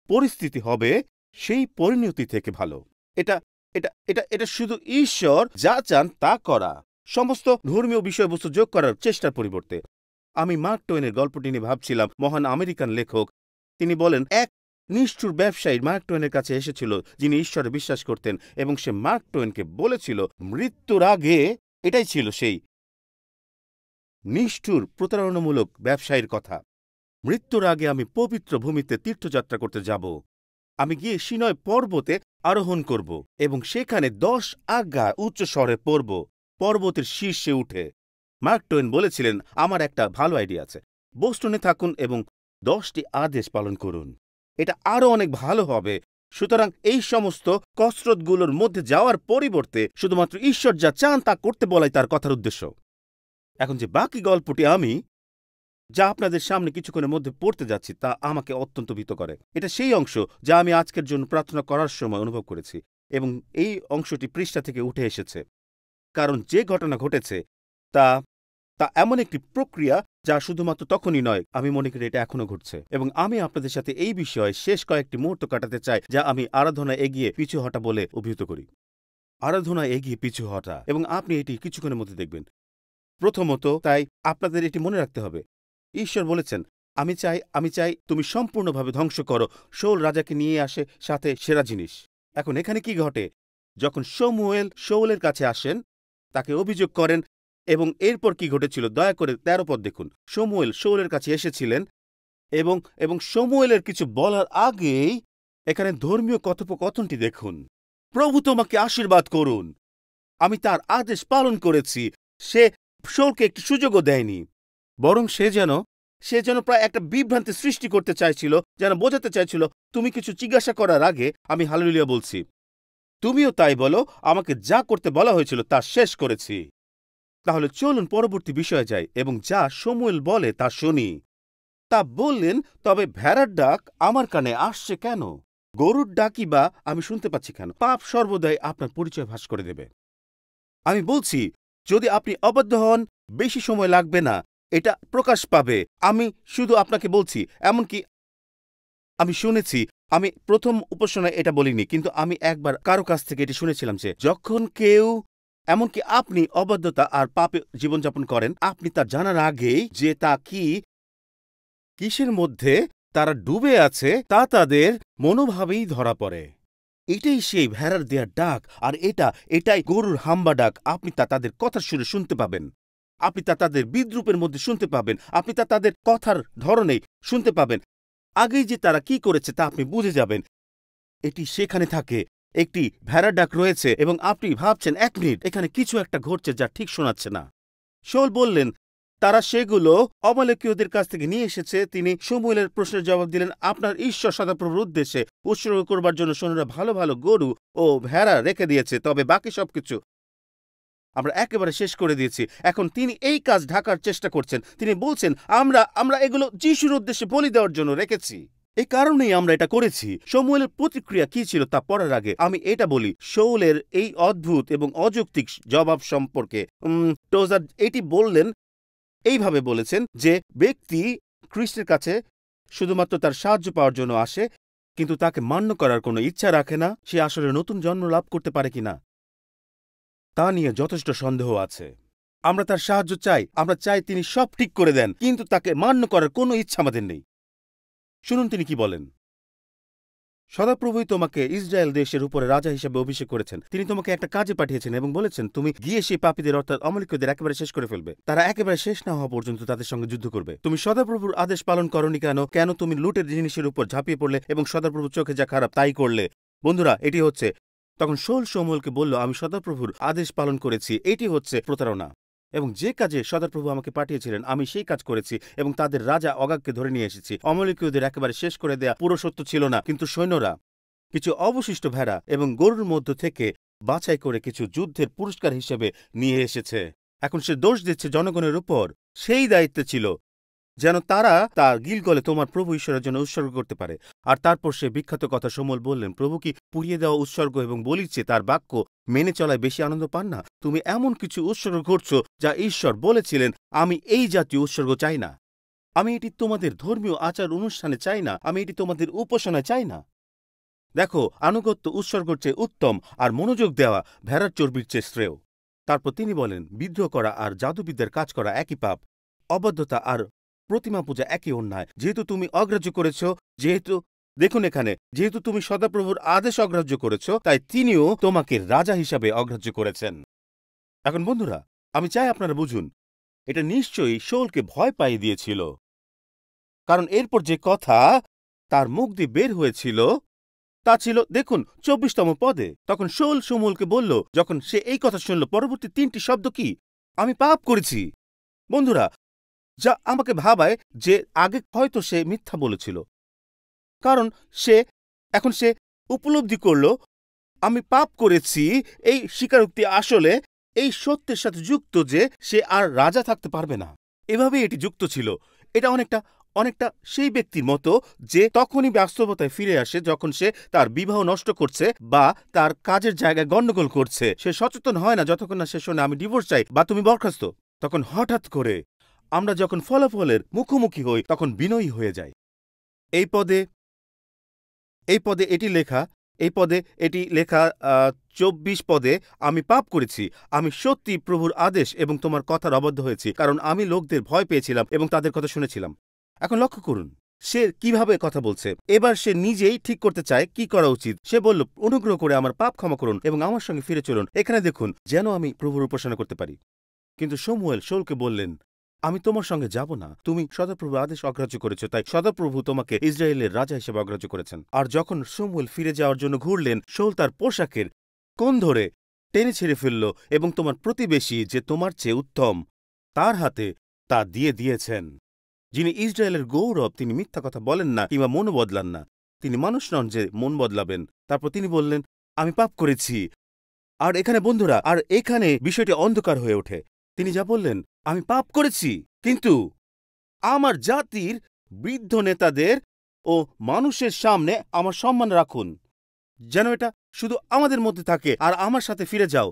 পরিস্থিতি হবে, সেই পরিণতি থেকে ভালো। এটা এটা এটা এটা শুধু ঈশ্বর যা চান তা করা, সমস্ত ধর্মীয় বিষয়বস্তু যোগ করার চেষ্টার পরিবর্তে। আমি মার্ক টোয়েনের গল্পটি নিয়ে ভাবছিলাম। মহান আমেরিকান লেখক, তিনি বলেন, এক নিষ্ঠুর ব্যবসায়ী মার্ক টোয়েনের কাছে এসেছিল, যিনি ঈশ্বরে বিশ্বাস করতেন, এবং সে মার্ক টোয়েনকে বলেছিল মৃত্যুর আগে, এটাই ছিল সেই নিষ্ঠুর প্রতারণামূলক ব্যবসায়ীর কথা, মৃত্যুর আগে আমি পবিত্র ভূমিতে তীর্থযাত্রা করতে যাব। আমি গিয়ে সিনয় পর্বতে আরোহণ করব এবং সেখানে 10 আজ্ঞা উচ্চ স্বরে পড়ব, পর্বতের শীর্ষে উঠে। মার্ক টোয়েন বলেছিলেন, আমার একটা ভালো আইডিয়া আছে, বোস্টনে থাকুন এবং 10টি আদেশ পালন করুন। এটা আরও অনেক ভালো হবে। সুতরাং এই সমস্ত কসরতগুলোর মধ্যে যাওয়ার পরিবর্তে শুধুমাত্র ঈশ্বর যা চান তা করতে বলাই তার কথার উদ্দেশ্য। এখন যে বাকি গল্পটি আমি যা আপনাদের সামনে কিছুক্ষণের মধ্যে পড়তে যাচ্ছি, তা আমাকে অত্যন্ত ভীত করে। এটা সেই অংশ যা আমি আজকের জন্য প্রার্থনা করার সময় অনুভব করেছি, এবং এই অংশটি পৃষ্ঠা থেকে উঠে এসেছে। কারণ যে ঘটনা ঘটেছে তা তা এমন একটি প্রক্রিয়া যা শুধুমাত্র তখনই নয়, আমি মনে করি এটা এখনো ঘটছে। এবং আমি আপনাদের সাথে এই বিষয়ে শেষ কয়েকটি মুহূর্ত কাটাতে চাই, যা আমি আরাধনা এগিয়ে পিছু হটা বলে অভিহিত করি। আরাধনা এগিয়ে পিছু হটা, এবং আপনি এটি কিছুক্ষণের মধ্যে দেখবেন। প্রথমত, তাই আপনাদের এটি মনে রাখতে হবে, ঈশ্বর বলেছেন, আমি চাই তুমি সম্পূর্ণভাবে ধ্বংস করো। শৌল রাজাকে নিয়ে আসে সাথে সেরা জিনিস। এখন এখানে কি ঘটে? যখন শমূয়েল শৌলের কাছে আসেন, তাকে অভিযোগ করেন, এবং এরপর কি ঘটেছিল দয়া করে 13 পদ দেখুন। শমূয়েল শৌলের কাছে এসেছিলেন, এবং শমূয়েলের কিছু বলার আগেই এখানে ধর্মীয় কথোপকথনটি দেখুন। প্রভু তোমাকে আশীর্বাদ করুন। আমি তার আদেশ পালন করেছি। সে শাউলকে একটি সুযোগও দেয়নি, বরং সে যেন প্রায় একটা বিভ্রান্তি সৃষ্টি করতে চাইছিল, যেন বোঝাতে চাইছিল তুমি কিছু জিজ্ঞাসা করার আগে আমি হালেলুয়া বলছি। তুমিও তাই বলো, আমাকে যা করতে বলা হয়েছিল তা শেষ করেছি। তাহলে চলুন পরবর্তী বিষয়ে যাই এবং যা শমূয়েল বলে তা শুনি। তা বললেন, তবে ভেড়ার ডাক আমার কানে আসছে কেন? গরুর ডাকই বা আমি শুনতে পাচ্ছি কেন? পাপ সর্বদাই আপনার পরিচয় ফাঁস করে দেবে। আমি বলছি, যদি আপনি অবাধ্য হন, বেশি সময় লাগবে না, এটা প্রকাশ পাবে। আমি শুধু আপনাকে বলছি, এমনকি আমি শুনেছি, আমি প্রথম উপাসনায় এটা বলিনি, কিন্তু আমি একবার কারো কাছ থেকে এটি শুনেছিলাম যে যখন কেউ, এমনকি আপনি অবাধ্যতা আর পাপে জীবনযাপন করেন, আপনি তা জানার আগেই যে তা কিসের মধ্যে তারা ডুবে আছে তা তাদের মনোভাবেই ধরা পড়ে। এটাই সেই ভেড়ার দেয়ার ডাক, আর এটাই গরুর হাম্বা ডাক। আপনি তা তাদের কথার সুরে শুনতে পাবেন, আপনি তা তাদের বিদ্রূপের মধ্যে শুনতে পাবেন, আপনি তা তাদের কথার ধরনেই শুনতে পাবেন। আগেই যে তারা কি করেছে তা আপনি বুঝে যাবেন। এটি সেখানে থাকে, একটি ভেড়ার ডাক রয়েছে, এবং আপনি ভাবছেন, 1 মিনিট, এখানে কিছু একটা ঘটছে যা ঠিক শোনাচ্ছে না। শাউল বললেন, তারা সেগুলো অমালেকীয়দের কাছ থেকে নিয়ে এসেছে। তিনি শমূয়েলের প্রশ্নের জবাব দিলেন, আপনার ঈশ্বর সদাপ্রভুর উদ্দেশ্যে উৎসর্গ করবার জন্য সৈন্যরা ভালো ভালো গরু ও ভেড়া রেখে দিয়েছে, তবে বাকি সবকিছু আমরা একেবারে শেষ করে দিয়েছি। এখন তিনি এই কাজ ঢাকার চেষ্টা করছেন। তিনি বলছেন, আমরা এগুলো যিশুর উদ্দেশ্যে বলি দেওয়ার জন্য রেখেছি। এই কারণেই আমরা এটা করেছি। শমূয়েলের প্রতিক্রিয়া কি ছিল তা পড়ার আগে আমি এটা বলি, শাউলের এই অদ্ভুত এবং অযৌক্তিক জবাব সম্পর্কে টোজার এটি বললেন, এইভাবে বলেছেন যে ব্যক্তি খ্রিস্টের কাছে শুধুমাত্র তার সাহায্য পাওয়ার জন্য আসে, কিন্তু তাকে মান্য করার কোনো ইচ্ছা রাখে না। সে আসলে নতুন জন্ম লাভ করতে পারে কিনা তা নিয়ে যথেষ্ট সন্দেহ আছে। আমরা তার সাহায্য চাই, আমরা চাই তিনি সব ঠিক করে দেন, কিন্তু তাকে মান্য করার কোনো ইচ্ছা আমাদের নেই। শুনুন তিনি কি বলেন। সদাপ্রভুই তোমাকে ইসরায়েল দেশের উপরে রাজা হিসেবে অভিষেক করেছেন। তিনি তোমাকে একটা কাজে পাঠিয়েছেন এবং বলেছেন তুমি গিয়ে সেই পাপীদের অর্থাৎ অমালিকদের একেবারে শেষ করে ফেলবে। তারা একেবারে শেষ না হওয়া পর্যন্ত তাদের সঙ্গে যুদ্ধ করবে। তুমি সদাপ্রভুর আদেশ পালন করনি কেন তুমি লুটের জিনিসের উপর ঝাঁপিয়ে পড়লে এবং সদাপ্রভুর চোখে যা খারাপ তাই করলে? বন্ধুরা, এটি হচ্ছে, তখন শাউল শমূয়েলকে বলল, আমি সদাপ্রভুর আদেশ পালন করেছি। এটি হচ্ছে প্রতারণা, এবং যে কাজে সদাপ্রভু আমাকে পাঠিয়েছিলেন আমি সেই কাজ করেছি এবং তাদের রাজা অগাগকে ধরে নিয়ে এসেছি। অমালিকীয়দের একেবারে শেষ করে দেয়া পুরো সত্য ছিল না, কিন্তু সৈন্যরা কিছু অবশিষ্ট ভেড়া এবং গরুর মধ্য থেকে বাছাই করে কিছু যুদ্ধের পুরস্কার হিসেবে নিয়ে এসেছে। এখন সে দোষ দিচ্ছে জনগণের উপর। সেই দায়িত্বে ছিল যেন তারা তা গিলগলে তোমার প্রভু ঈশ্বরের জন্য উৎসর্গ করতে পারে। আর তারপর সে বিখ্যাত কথা শমূয়েল বললেন, প্রভু কি পুড়িয়ে দেওয়া উৎসর্গ এবং বলির চেয়ে তার বাক্য মেনে চলায় বেশি আনন্দ পান না? তুমি এমন কিছু উৎসর্গ করছো যা ঈশ্বর বলেছিলেন, আমি এই জাতীয় উৎসর্গ চাই না, আমি এটি তোমাদের ধর্মীয় আচার অনুষ্ঠানে চাই না, আমি এটি তোমাদের উপাসনায় চাই না। দেখো, আনুগত্য উৎসর্গের চেয়ে উত্তম, আর মনোযোগ দেওয়া ভেড়ার চর্বির চেয়ে শ্রেয়। তারপর তিনি বলেন, বিদ্রোহ করা আর জাদুবিদ্যার কাজ করা একই পাপ, অবাধ্যতা আর প্রতিমা পূজা একই অন্যায়। যেহেতু তুমি অগ্রাহ্য করেছ, যেহেতু তুমি সদাপ্রভুর আদেশ অগ্রাহ্য করেছ, তাই তিনিও তোমাকে রাজা হিসাবে অগ্রাহ্য করেছেন। এখন বন্ধুরা, আমি চাই আপনারা বুঝুন, এটা নিশ্চয়ই শাউলকে ভয় পাইয়ে দিয়েছিল, কারণ এরপর যে কথা তার মুখ দিয়ে বের হয়েছিল তা ছিল, দেখুন 24তম পদে, তখন শাউল শমূয়েলকে বলল, যখন সে এই কথা শুনল, পরবর্তী 3টি শব্দ কি? আমি পাপ করেছি। বন্ধুরা, যা আমাকে ভাবায় যে আগে হয়তো সে মিথ্যা বলেছিল, কারণ এখন সে উপলব্ধি করল আমি পাপ করেছি। এই স্বীকারোক্তি আসলে এই সত্যের সাথে যুক্ত যে সে আর রাজা থাকতে পারবে না। এভাবেই এটি যুক্ত ছিল। এটা অনেকটা সেই ব্যক্তির মতো যে তখনই বাস্তবতায় ফিরে আসে যখন সে তার বিবাহ নষ্ট করছে বা তার কাজের জায়গায় গণ্ডগোল করছে। সে সচেতন হয় না যতক্ষণ না সে শোনে আমি ডিভোর্স চাই বা তুমি বরখাস্ত। তখন হঠাৎ করে আমরা যখন ফলাফলের মুখোমুখি হই তখন বিনয়ী হয়ে যায়। এই পদে এটি লেখা 24 পদে, আমি পাপ করেছি, আমি সত্যি প্রভুর আদেশ এবং তোমার কথার অবদ্ধ হয়েছি, কারণ আমি লোকদের ভয় পেয়েছিলাম এবং তাদের কথা শুনেছিলাম। এখন লক্ষ্য করুন সে কিভাবে কথা বলছে। এবার সে নিজেই ঠিক করতে চায় কি করা উচিত। সে বলল, অনুগ্রহ করে আমার পাপ ক্ষমা করুন এবং আমার সঙ্গে ফিরে চলুন, এখানে দেখুন, যেন আমি প্রভুর উপাসনা করতে পারি। কিন্তু শমূয়েল শাউলকে বললেন, আমি তোমার সঙ্গে যাব না, তুমি সদাপ্রভুর আদেশ অগ্রাহ্য করেছ, তাই সদাপ্রভু তোমাকে ইসরায়েলের রাজা হিসেবে অগ্রাহ্য করেছেন। আর যখন শমূয়েল ফিরে যাওয়ার জন্য ঘুরলেন, শাউল তার পোশাকের কোণ ধরে টেনে ছেড়ে ফেলল এবং তোমার প্রতিবেশী যে তোমার চেয়ে উত্তম তার হাতে তা দিয়ে দিয়েছেন। যিনি ইসরায়েলের গৌরব, তিনি মিথ্যা কথা বলেন না কিংবা মন বদলান না। তিনি মানুষ নন যে মন বদলাবেন। তারপর তিনি বললেন, আমি পাপ করেছি। আর এখানে বন্ধুরা, আর এখানে বিষয়টি অন্ধকার হয়ে ওঠে। তিনি যা বললেন, আমি পাপ করেছি, কিন্তু আমার জাতির বৃদ্ধ নেতাদের ও মানুষের সামনে আমার সম্মান রাখুন, যেন এটা শুধু আমাদের মধ্যে থাকে, আর আমার সাথে ফিরে যাও,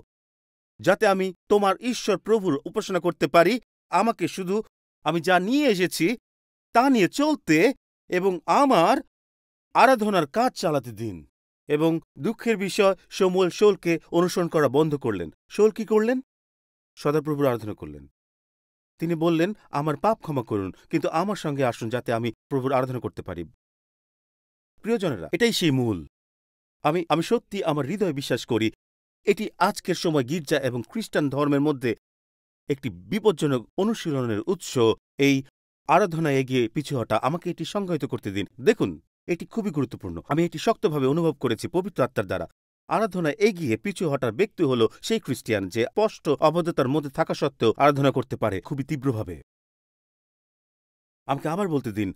যাতে আমি তোমার ঈশ্বর প্রভুর উপাসনা করতে পারি। আমাকে শুধু আমি যা নিয়ে এসেছি তা নিয়ে চলতে এবং আমার আরাধনার কাজ চালাতে দিন। এবং দুঃখের বিষয়, শমূয়েল শাউলকে অনুসরণ করা বন্ধ করলেন। শাউল কি করলেন? সদাপ্রভুর আরাধনা করলেন। তিনি বললেন, আমার পাপ ক্ষমা করুন, কিন্তু আমার সঙ্গে আসুন যাতে আমি প্রভুর আরাধনা করতে পারি। প্রিয়জনেরা, এটাই সেই মূল। আমি সত্যি আমার হৃদয়ে বিশ্বাস করি এটি আজকের সময় গির্জা এবং খ্রিস্টান ধর্মের মধ্যে একটি বিপজ্জনক অনুশীলনের উৎস। এই আরাধনায় এগিয়ে পিছু হটা, আমাকে এটি সংজ্ঞায়িত করতে দিন। দেখুন, এটি খুবই গুরুত্বপূর্ণ। আমি এটি শক্তভাবে অনুভব করেছি পবিত্র আত্মার দ্বারা। আরাধনায় এগিয়ে পিছু হটার ব্যক্তি হল সেই খ্রিস্টিয়ান যে স্পষ্ট অবদ্ধতার মধ্যে থাকা সত্ত্বেও আরাধনা করতে পারে খুবই তীব্রভাবে। আমাকে আবার বলতে দিন,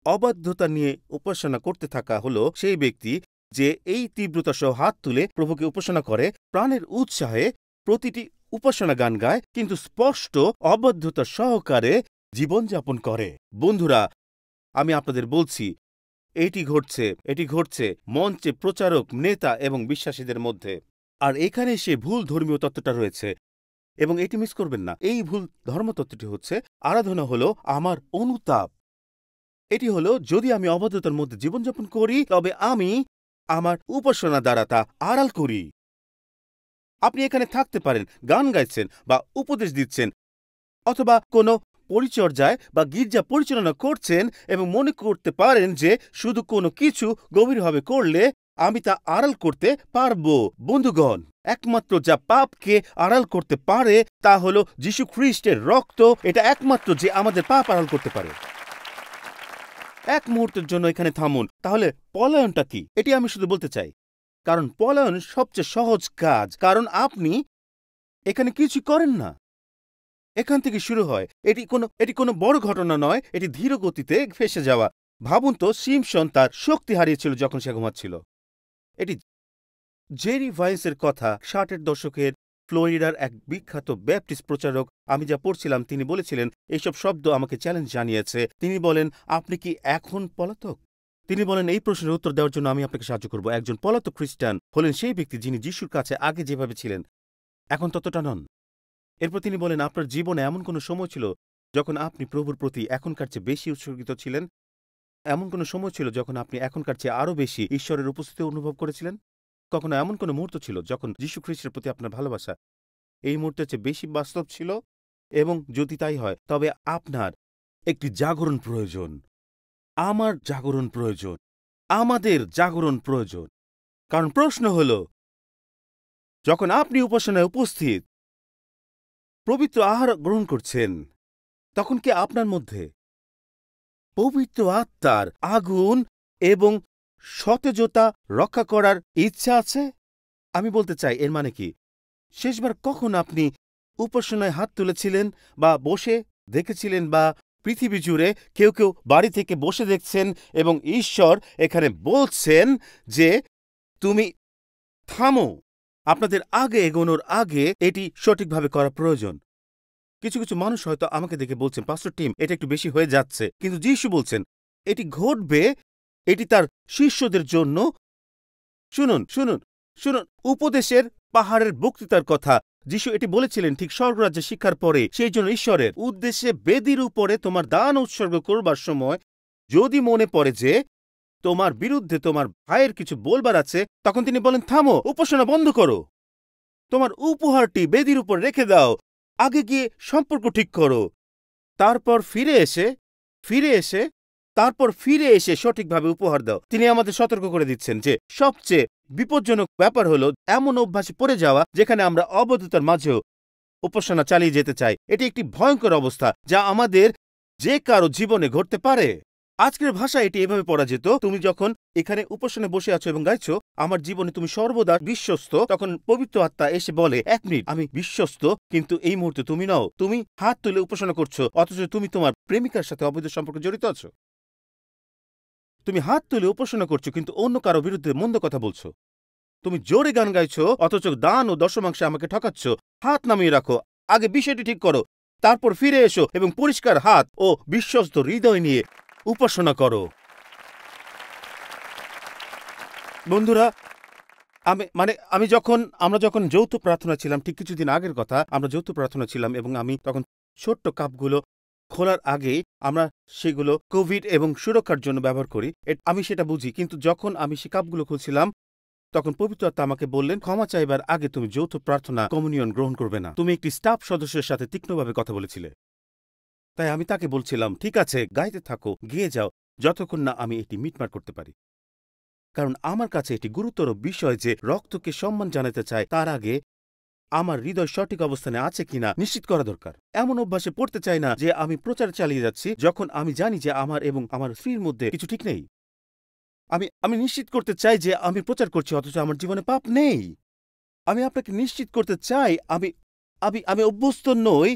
অবাধ্যতা নিয়ে উপাসনা করতে থাকা হল সেই ব্যক্তি যে এই তীব্রতা সহ হাত তুলে প্রভুকে উপাসনা করে, প্রাণের উৎসাহে প্রতিটি উপাসনা গান গায়, কিন্তু স্পষ্ট অবাধ্যতা সহকারে জীবনযাপন করে। বন্ধুরা, আমি আপনাদের বলছি, এটি ঘটছে মঞ্চে প্রচারক, নেতা এবং বিশ্বাসীদের মধ্যে। আর এখানে সে ভুল ধর্মীয় তত্ত্বটা রয়েছে, এবং এটি মিস করবেন না। এই ভুল ধর্মতত্ত্বটি হচ্ছে, আরাধনা হলো আমার অনুতাপ। এটি হলো, যদি আমি অবাধ্যতার মধ্যে জীবনযাপন করি তবে আমি আমার উপাসনা দ্বারা তা আড়াল করি। আপনি এখানে থাকতে পারেন, গান গাইছেন বা উপদেশ দিচ্ছেন, অথবা কোনো পরিচর্যায় বা গির্জা পরিচালনা করছেন এবং মনে করতে পারেন যে শুধু কোনো কিছু গভীরভাবে করলে আমি তা আড়াল করতে পারব। বন্ধুগণ, একমাত্র যা পাপকে আড়াল করতে পারে তা হলো যীশু খ্রিস্টের রক্ত। এটা একমাত্র যে আমাদের পাপ আড়াল করতে পারে। এক মুহূর্তের জন্য এখানে থামুন। তাহলে পলায়নটা কি? এটি আমি শুধু বলতে চাই, কারণ পলায়ন সবচেয়ে সহজ কাজ, কারণ আপনি এখানে কিছু করেন না। এখান থেকে শুরু হয়। এটি কোনো বড় ঘটনা নয়, এটি ধীর গতিতে ফেসে যাওয়া। ভাবুন তো, সিম্পসন তার শক্তি হারিয়েছিল যখন সে ঘুমাচ্ছিল। এটি জেরি ভাইন্সের কথা। 60-এর দশকের ফ্লোরিডার এক বিখ্যাত ব্যাপটিস্ট প্রচারক। আমি যা পড়ছিলাম, তিনি বলেছিলেন, এইসব শব্দ আমাকে চ্যালেঞ্জ জানিয়েছে। তিনি বলেন, আপনি কি এখন পলাতক? তিনি বলেন, এই প্রশ্নের উত্তর দেওয়ার জন্য আমি আপনাকে সাহায্য করব। একজন পলাতক খ্রিস্টান হলেন সেই ব্যক্তি যিনি যিশুর কাছে আগে যেভাবে ছিলেন এখন ততটা নন। এরপর তিনি বলেন, আপনার জীবনে এমন কোনো সময় ছিল যখন আপনি প্রভুর প্রতি এখনকার চেয়ে বেশি উৎসর্গিত ছিলেন? এমন কোনো সময় ছিল যখন আপনি এখনকার চেয়ে আরও বেশি ঈশ্বরের উপস্থিতি অনুভব করেছিলেন? কখনো এমন কোনো মুহূর্ত ছিল যখন যীশু খ্রিস্টের প্রতি আপনার ভালোবাসা এই মুহূর্তের চেয়ে বেশি বাস্তব ছিল? এবং যদি তাই হয়, তবে আপনার একটি জাগরণ প্রয়োজন। আমার জাগরণ প্রয়োজন, আমাদের জাগরণ প্রয়োজন। কারণ প্রশ্ন হল, যখন আপনি উপাসনায় উপস্থিত পবিত্র আহার গ্রহণ করছেন, তখন কি আপনার মধ্যে পবিত্র আত্মার আগুন এবং সতেজতা রক্ষা করার ইচ্ছা আছে? আমি বলতে চাই, এর মানে কি? শেষবার কখন আপনি উপাসনায় হাত তুলেছিলেন বা বসে দেখেছিলেন, বা পৃথিবী জুড়ে কেউ কেউ বাড়ি থেকে বসে দেখছেন এবং ঈশ্বর এখানে বলছেন যে তুমি থামো। আপনাদের আগে এগোনোর আগে এটি সঠিকভাবে করা প্রয়োজন। কিছু কিছু মানুষ হয়তো আমাকে দেখে বলছেন, পাস্টর টিম, এটা একটু বেশি হয়ে যাচ্ছে, কিন্তু যীশু বলছেন এটি ঘটবে, এটি তার শিষ্যদের জন্য। শুনুন শুনুন শুনুন, উপদেশের পাহাড়ের বক্তৃতার কথা। যীশু এটি বলেছিলেন ঠিক স্বর্গরাজ্যে শিক্ষার পরে। সেই জন্য ঈশ্বরের উদ্দেশ্যে বেদির উপরে তোমার দান উৎসর্গ করবার সময় যদি মনে পড়ে যে তোমার বিরুদ্ধে তোমার ভাইয়ের কিছু বলবার আছে, তখন তিনি বলেন, থামো, উপাসনা বন্ধ করো, তোমার উপহারটি বেদির উপর রেখে দাও, আগে গিয়ে সম্পর্ক ঠিক করো, তারপর ফিরে এসে সঠিকভাবে উপহার দাও। তিনি আমাদের সতর্ক করে দিচ্ছেন যে সবচেয়ে বিপজ্জনক ব্যাপার হলো এমন অভ্যাসে পড়ে যাওয়া যেখানে আমরা অবদ্ধতার মাঝেও উপাসনা চালিয়ে যেতে চাই। এটি একটি ভয়ঙ্কর অবস্থা যা আমাদের যে কারো জীবনে ঘটতে পারে। আজকের ভাষা এটি এভাবে পড়া যেত, তুমি যখন এখানে উপাসনায় বসে আছো এবং গাইছো, আমার জীবনে তুমি সর্বদা বিশ্বস্ত, তখন পবিত্র আত্মা এসে বলে, 1 মিনিট, আমি বিশ্বস্ত, কিন্তু এই মুহূর্তে তুমি নও। তুমি হাত তুলে উপাসনা করছো, অথচ তুমি তোমার প্রেমিকার সাথে অবৈধ সম্পর্কে জড়িত আছো। তুমি হাত তুলে উপাসনা করছো, কিন্তু অন্য কারো বিরুদ্ধে মন্দ কথা বলছো। তুমি জোরে গান গাইছো, অথচ দান ও দশমাংশে আমাকে ঠকাচ্ছ। হাত নামিয়ে রাখো, আগে বিষয়টি ঠিক করো, তারপর ফিরে এসো এবং পরিষ্কার হাত ও বিশ্বস্ত হৃদয় নিয়ে উপাসনা করো। বন্ধুরা, আমরা যখন যৌথ প্রার্থনা ছিলাম, ঠিক কিছুদিন আগের কথা, আমরা যৌথ প্রার্থনা ছিলাম এবং আমি তখন ছোট্ট কাপগুলো খোলার আগেই আমরা সেগুলো কোভিড এবং সুরক্ষার জন্য ব্যবহার করি, আমি সেটা বুঝি। কিন্তু যখন আমি সে কাপগুলো খুলছিলাম, তখন পবিত্র আত্মা আমাকে বললেন, ক্ষমা চাইবার আগে তুমি যৌথ প্রার্থনা কমিউনিয়ন গ্রহণ করবে না। তুমি একটি স্টাফ সদস্যের সাথে তীক্ষ্ণভাবে কথা বলেছিলে। তাই আমি তাকে বলছিলাম, ঠিক আছে, গাইতে থাকো, গিয়ে যাও, যতক্ষণ না আমি এটি মিটমাট করতে পারি। কারণ আমার কাছে এটি গুরুতর বিষয় যে রক্তকে সম্মান জানাতে চায়, তার আগে আমার হৃদয় সঠিক অবস্থানে আছে কিনা নিশ্চিত করা দরকার। এমন অভ্যাসে পড়তে চাই না যে আমি প্রচার চালিয়ে যাচ্ছি যখন আমি জানি যে আমার এবং আমার স্ত্রীর মধ্যে কিছু ঠিক নেই। আমি নিশ্চিত করতে চাই যে আমি প্রচার করছি, অথচ আমার জীবনে পাপ নেই। আমি আপনাকে নিশ্চিত করতে চাই আমি আমি আমি অভ্যস্ত নই।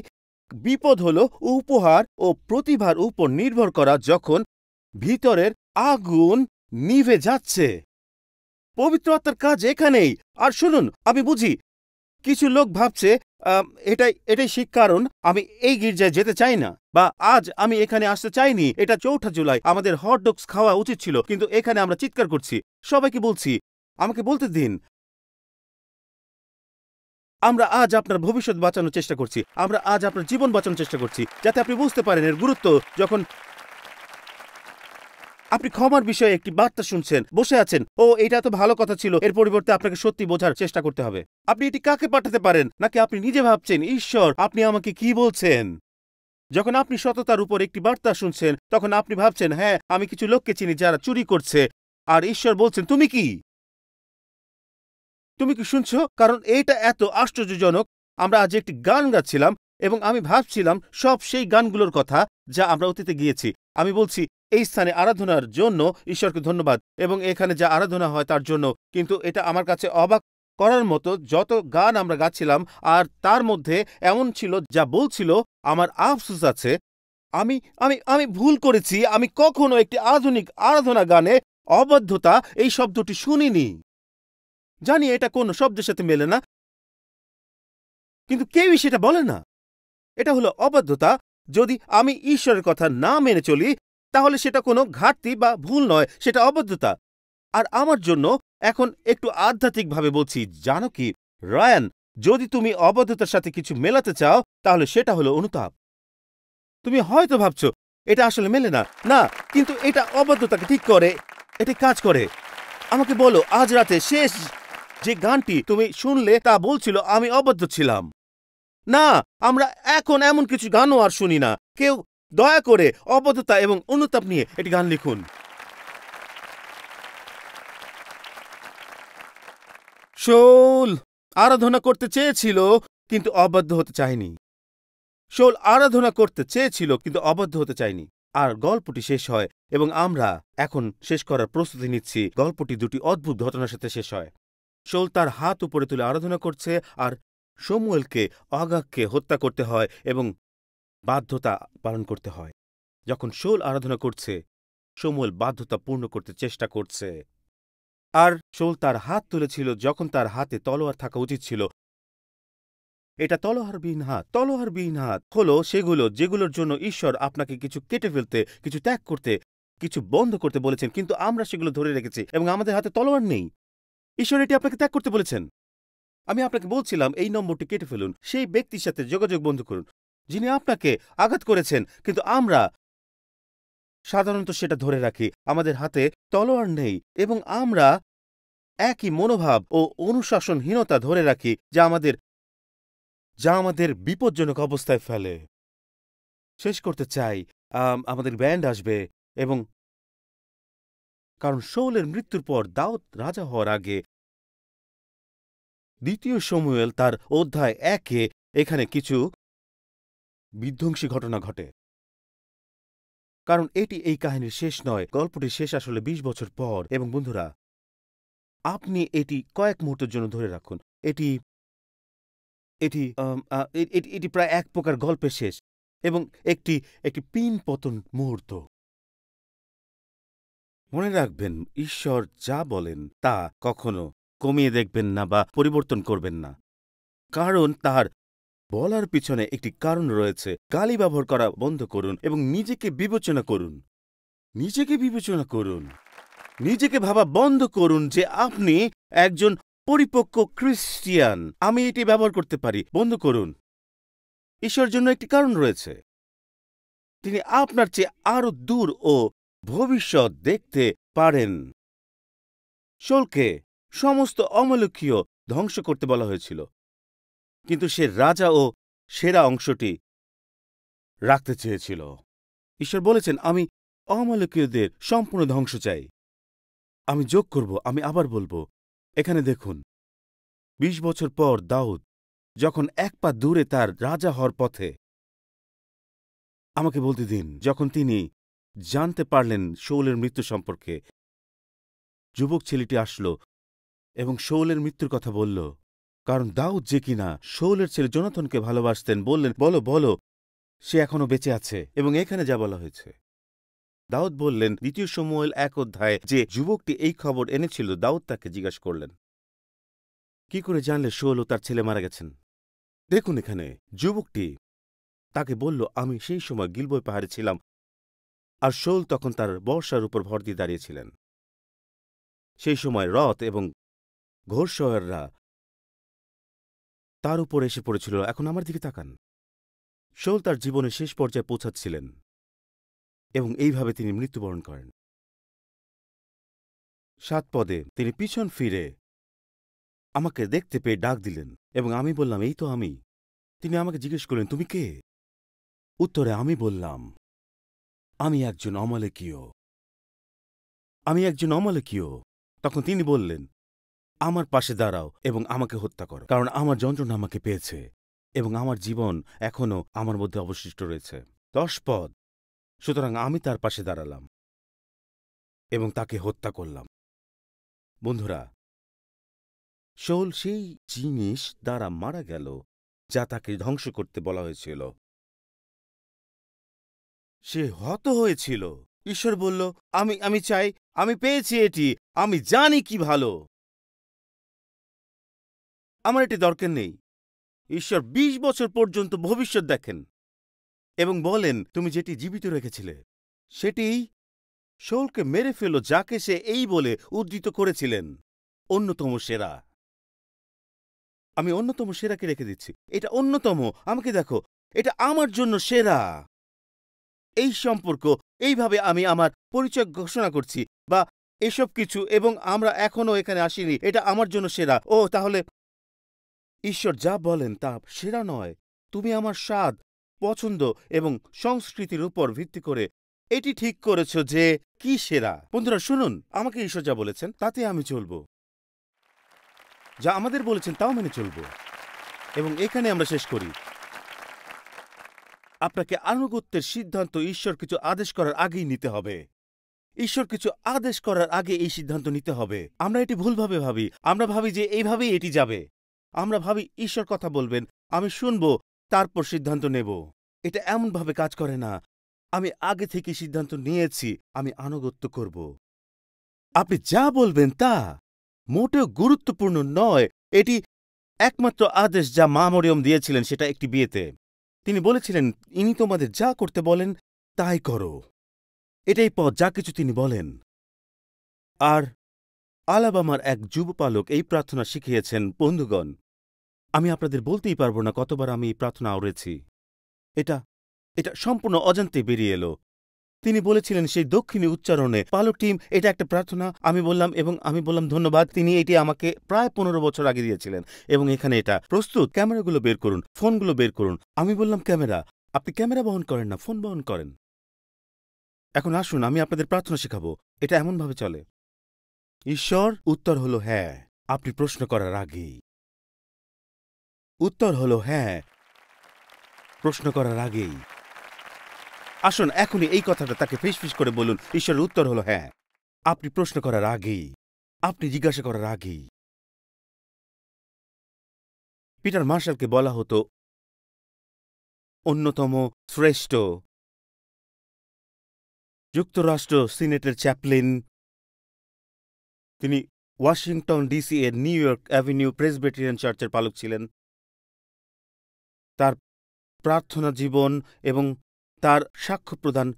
বিপদ হলো উপহার ও প্রতিভার উপর নির্ভর করা যখন ভিতরের আগুন নিভে যাচ্ছে। পবিত্র আত্মার কাজ এখানেই। আর শুনুন, আমি বুঝি কিছু লোক ভাবছে এটাই সেই কারণ আমি এই গির্জায় যেতে চাই না, বা আজ আমি এখানে আসতে চাইনি। এটা 4 জুলাই, আমাদের হটডগস খাওয়া উচিত ছিল, কিন্তু এখানে আমরা চিৎকার করছি। সবাইকে বলছি, আমাকে বলতে দিন। আমরা আজ আপনার ভবিষ্যৎ বাঁচানোর চেষ্টা করছি, আমরা আজ আপনার জীবন বাঁচানোর চেষ্টা করছি, যাতে আপনি বুঝতে পারেন এর গুরুত্ব। যখন আপনি ক্ষমার বিষয়ে একটি বার্তা শুনছেন, বসে আছেন, ও এটা তো ভালো কথা ছিল, এর পরিবর্তে আপনাকে সত্যি বোঝার চেষ্টা করতে হবে। আপনি এটি কাকে পাঠাতে পারেন? নাকি আপনি নিজে ভাবছেন, ঈশ্বর আপনি আমাকে কি বলছেন? যখন আপনি সততার উপর একটি বার্তা শুনছেন, তখন আপনি ভাবছেন, হ্যাঁ, আমি কিছু লোককে চিনি যারা চুরি করছে, আর ঈশ্বর বলছেন, তুমি কি শুনছো? কারণ এইটা এত আশ্চর্যজনক। আমরা আজ একটি গান গাচ্ছিলাম এবং আমি ভাবছিলাম সব সেই গানগুলোর কথা যা আমরা অতীতে গিয়েছি। আমি বলছি, এই স্থানে আরাধনার জন্য ঈশ্বরকে ধন্যবাদ, এবং এখানে যা আরাধনা হয় তার জন্য। কিন্তু এটা আমার কাছে অবাক করার মতো, যত গান আমরা গাচ্ছিলাম, আর তার মধ্যে এমন ছিল যা বলছিল, আমার আফসোস আছে, আমি আমি আমি ভুল করেছি, আমি কখনো একটি আধুনিক আরাধনা গানে অবাধ্যতা এই শব্দটি শুনিনি। জানি এটা কোন শব্দের সাথে মেলে না, কিন্তু কেউই সেটা বলে না। এটা হলো অবাধ্যতা। যদি আমি ঈশ্বরের কথা না মেনে চলি, তাহলে সেটা কোনো ঘাটতি বা ভুল নয়, সেটা অবাধ্যতা। আর আমার জন্য এখন একটু আধ্যাত্মিকভাবে বলছি, জানো কি রায়ান, যদি তুমি অবাধ্যতার সাথে কিছু মেলাতে চাও, তাহলে সেটা হলো অনুতাপ। তুমি হয়তো ভাবছো এটা আসলে মেলে না, না, কিন্তু এটা অবাধ্যতাকে ঠিক করে, এটি কাজ করে। আমাকে বলো, আজ রাতে শেষ যে গানটি তুমি শুনলে তা বলছিল আমি অবাধ্য ছিলাম। না, আমরা এখন এমন কিছু গানও আর শুনি না। কেউ দয়া করে অবাধ্যতা এবং অনুতাপ নিয়ে একটি গান লিখুন। শোল আরাধনা করতে চেয়েছিল, কিন্তু অবাধ্য হতে চায়নি। শোল আরাধনা করতে চেয়েছিল, কিন্তু অবাধ্য হতে চায়নি। আর গল্পটি শেষ হয়, এবং আমরা এখন শেষ করার প্রস্তুতি নিচ্ছি। গল্পটি দুটি অদ্ভুত ঘটনার সাথে শেষ হয়। শোল তার হাত উপরে তুলে আরাধনা করছে, আর শমূয়েলকে আগাগকে হত্যা করতে হয় এবং বাধ্যতা পালন করতে হয়। যখন শোল আরাধনা করছে, শমূয়েল বাধ্যতা পূর্ণ করতে চেষ্টা করছে। আর শোল তার হাত তুলেছিল যখন তার হাতে তলোয়ার থাকা উচিত ছিল। এটা তলোয়ারবিহীন হাত হলো সেগুলো যেগুলোর জন্য ঈশ্বর আপনাকে কিছু কেটে ফেলতে, কিছু ত্যাগ করতে, কিছু বন্ধ করতে বলেছেন, কিন্তু আমরা সেগুলো ধরে রেখেছি এবং আমাদের হাতে তলোয়ার নেই। ঈশ্বর এটি আপনাকে ত্যাগ করতে বলেছেন। আমি আপনাকে বলছিলাম, এই নম্বরটি কেটে ফেলুন, সেই ব্যক্তির সাথে যোগাযোগ বন্ধ করুন যিনি আপনাকে আঘাত করেছেন, কিন্তু আমরা সাধারণত সেটা ধরে রাখি। আমাদের হাতে তলোয়ার নেই এবং আমরা একই মনোভাব ও অনুশাসনহীনতা ধরে রাখি, যা আমাদের বিপজ্জনক অবস্থায় ফেলে। শেষ করতে চাই, আমাদের ব্যান্ড আসবে, এবং কারণ শাউলের মৃত্যুর পর দাউদ রাজা হওয়ার আগে 2 শমূয়েল তার অধ্যায় 1-এ এখানে কিছু বিধ্বংসী ঘটনা ঘটে। কারণ এটি এই কাহিনীর শেষ নয়, গল্পটি শেষ আসলে ২০ বছর পর। এবং বন্ধুরা, আপনি এটি কয়েক মুহূর্তের জন্য ধরে রাখুন। এটি এটি এটি প্রায় এক প্রকার গল্পের শেষ এবং একটি একটি পিন পতন মুহূর্ত। মনে রাখবেন, ঈশ্বর যা বলেন তা কখনো কমিয়ে দেখবেন না বা পরিবর্তন করবেন না, কারণ তার বলার পিছনে একটি কারণ রয়েছে। গালি ব্যবহার করা বন্ধ করুন এবং নিজেকে বিবেচনা করুন। নিজেকে বিবেচনা করুন। নিজেকে ভাবা বন্ধ করুন যে আপনি একজন পরিপক্ক খ্রিস্টিয়ান। আমি এটি ব্যবহার করতে পারি। বন্ধ করুন। ঈশ্বরের জন্য একটি কারণ রয়েছে। তিনি আপনার চেয়ে আরো দূর ও ভবিষ্যৎ দেখতে পারেন। শাউলকে সমস্ত অমলকীয় ধ্বংস করতে বলা হয়েছিল, কিন্তু সে রাজা ও সেরা অংশটি রাখতে চেয়েছিল। ঈশ্বর বলেছেন, আমি অমলকীয়দের সম্পূর্ণ ধ্বংস চাই। আমি যোগ করব, আমি আবার বলবো। এখানে দেখুন, ২০ বছর পর দাউদ যখন এক পা দূরে তার রাজা হওয়ার পথে, আমাকে বলতে দিন, যখন তিনি জানতে পারলেন শাউলের মৃত্যু সম্পর্কে, যুবক ছেলেটি আসলো এবং শাউলের মৃত্যুর কথা বলল। কারণ দাউদ যে কিনা শাউলের ছেলে জোনাথনকে ভালোবাসতেন, বললেন, বলো বলো সে এখনো বেঁচে আছে। এবং এখানে যা বলা হয়েছে, দাউদ বললেন ২ শমূয়েল ১ অধ্যায়ে যে যুবকটি এই খবর এনেছিল, দাউদ তাকে জিজ্ঞাসা করলেন, কি করে জানলে শাউল ও তার ছেলে মারা গেছেন? দেখুন, এখানে যুবকটি তাকে বলল, আমি সেই সময় গিলবয় পাহাড়ে ছিলাম, আর শাউল তখন তার বর্ষার উপর ভর দিয়ে দাঁড়িয়েছিলেন। সেই সময় রথ এবং ঘোড়সওয়াররা তার উপর এসে পড়েছিল। এখন আমার দিকে তাকান। শাউল তার জীবনের শেষ পর্যায়ে পৌঁছাচ্ছিলেন এবং এইভাবে তিনি মৃত্যুবরণ করেন। ৭ পদে তিনি পিছন ফিরে আমাকে দেখতে পেয়ে ডাক দিলেন এবং আমি বললাম, এই তো আমি। তিনি আমাকে জিজ্ঞেস করলেন, তুমি কে? উত্তরে আমি বললাম, আমি একজন অমলেকীয়। আমি একজন অমলেকীয়। তখন তিনি বললেন, আমার পাশে দাঁড়াও এবং আমাকে হত্যা করো, কারণ আমার যন্ত্রণা আমাকে পেয়েছে এবং আমার জীবন এখনও আমার মধ্যে অবশিষ্ট রয়েছে। ১০ পদ। সুতরাং আমি তার পাশে দাঁড়ালাম এবং তাকে হত্যা করলাম। বন্ধুরা, শাউল সেই জিনিস দ্বারা মারা গেল যা তাকে ধ্বংস করতে বলা হয়েছিল। সে হত হয়েছিল। ঈশ্বর বলল, আমি চাই, আমি পেয়েছি এটি, আমি জানি কি ভালো, আমার এটি দরকার নেই। ঈশ্বর ২০ বছর পর্যন্ত ভবিষ্যৎ দেখেন এবং বলেন, তুমি যেটি জীবিত রেখেছিলে সেটিই শাউলকে মেরে ফেলো, যাকে সে এই বলে উদ্ধৃত করেছিলেন, অন্যতম সেরা। আমি অন্যতম সেরাকে রেখে দিচ্ছি। এটা অন্যতম, আমাকে দেখো, এটা আমার জন্য সেরা। এই সম্পর্ক, এইভাবে আমি আমার পরিচয় ঘোষণা করছি বা এসব কিছু, এবং আমরা এখনো এখানে আসিনি, এটা আমার জন্য সেরা। ও তাহলে ঈশ্বর যা বলেন তা সেরা নয়। তুমি আমার স্বাদ, পছন্দ এবং সংস্কৃতির উপর ভিত্তি করে এটি ঠিক করেছ যে কি সেরা। বন্ধুরা শুনুন, আমাকে ঈশ্বর যা বলেছেন তাতে আমি চলব, যা আমাদের বলেছেন তাও মেনে চলব। এবং এখানে আমরা শেষ করি। আপনাকে আনুগত্যের সিদ্ধান্ত ঈশ্বর কিছু আদেশ করার আগেই নিতে হবে। ঈশ্বর কিছু আদেশ করার আগে এই সিদ্ধান্ত নিতে হবে। আমরা এটি ভুলভাবে ভাবি। আমরা ভাবি যে এইভাবেই এটি যাবে। আমরা ভাবি ঈশ্বর কথা বলবেন, আমি শুনব, তারপর সিদ্ধান্ত নেব। এটা এমনভাবে কাজ করে না। আমি আগে থেকে সিদ্ধান্ত নিয়েছি, আমি আনুগত্য করব। আপনি যা বলবেন তা মোটেও গুরুত্বপূর্ণ নয়। এটি একমাত্র আদেশ যা মা মরিয়ম দিয়েছিলেন, সেটা একটি বিয়েতে। তিনি বলেছিলেন, ইনি তোমাদের যা করতে বলেন তাই করো। এটাই পথ, যা কিছু তিনি বলেন। আর আলাবামার এক যুবপালক এই প্রার্থনা শিখিয়েছেন। বন্ধুগণ, আমি আপনাদের বলতেই পারব না কতবার আমি এই প্রার্থনা আওড়েছি। এটা এটা সম্পূর্ণ অজান্তে বেরিয়ে এলো। তিনি বলেছিলেন সেই দক্ষিণী উচ্চারণে, পালক টিম, এটা একটা প্রার্থনা। আমি বললাম ধন্যবাদ। তিনি এটি আমাকে প্রায় ১৫ বছর আগে দিয়েছিলেন এবং এখানে এটা প্রস্তুত। ক্যামেরাগুলো বের করুন, ফোনগুলো বের করুন। আমি বললাম, ক্যামেরা? আপনি ক্যামেরা বহন করেন না, ফোন বহন করেন। এখন আসুন, আমি আপনাদের প্রার্থনা শেখাবো। এটা এমনভাবে চলে। ঈশ্বর, উত্তর হলো হ্যাঁ, আপনি প্রশ্ন করার আগেই। উত্তর হলো হ্যাঁ, প্রশ্ন করার আগেই। আসুন এখনই এই কথাটা তাকে ফিসফিস করে বলুন। ঈশ্বরের উত্তর হলো হ্যাঁ। আপনি প্রশ্ন করার আগেই, আপনি জিজ্ঞাসা করার আগেই। পিটার মার্শালকে বলা হতো অন্যতম শ্রেষ্ঠ যুক্তরাষ্ট্র সিনেটের চ্যাপলিন। তিনি ওয়াশিংটন ডিসি এর নিউ ইয়র্ক অ্যাভিনিউ প্রেসবিটেরিয়ান চার্চের পালক ছিলেন। তার প্রার্থনা জীবন এবং তার সাক্ষ্য প্রদান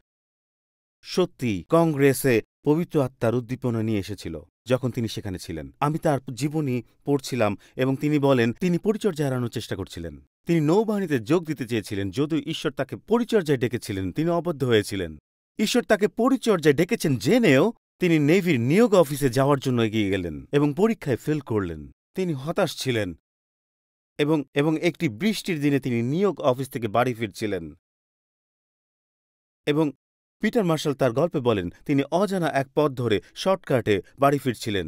সত্যি কংগ্রেসে পবিত্র আত্মার উদ্দীপনা নিয়ে এসেছিল যখন তিনি সেখানে ছিলেন। আমি তার জীবনী পড়ছিলাম এবং তিনি বলেন তিনি পরিচর্যা এড়ানোর চেষ্টা করছিলেন। তিনি নৌবাহিনীতে যোগ দিতে চেয়েছিলেন, যদিও ঈশ্বর তাকে পরিচর্যায় ডেকেছিলেন তিনি অবদ্ধ হয়েছিলেন। ঈশ্বর তাকে পরিচর্যায় ডেকেছেন জেনেও তিনি নেভির নিয়োগ অফিসে যাওয়ার জন্য এগিয়ে গেলেন এবং পরীক্ষায় ফেল করলেন। তিনি হতাশ ছিলেন এবং একটি বৃষ্টির দিনে তিনি নিয়োগ অফিস থেকে বাড়ি ফিরছিলেন। এবং পিটার মার্শাল তার গল্পে বলেন তিনি অজানা এক পথ ধরে শর্টকাটে বাড়ি ফিরছিলেন,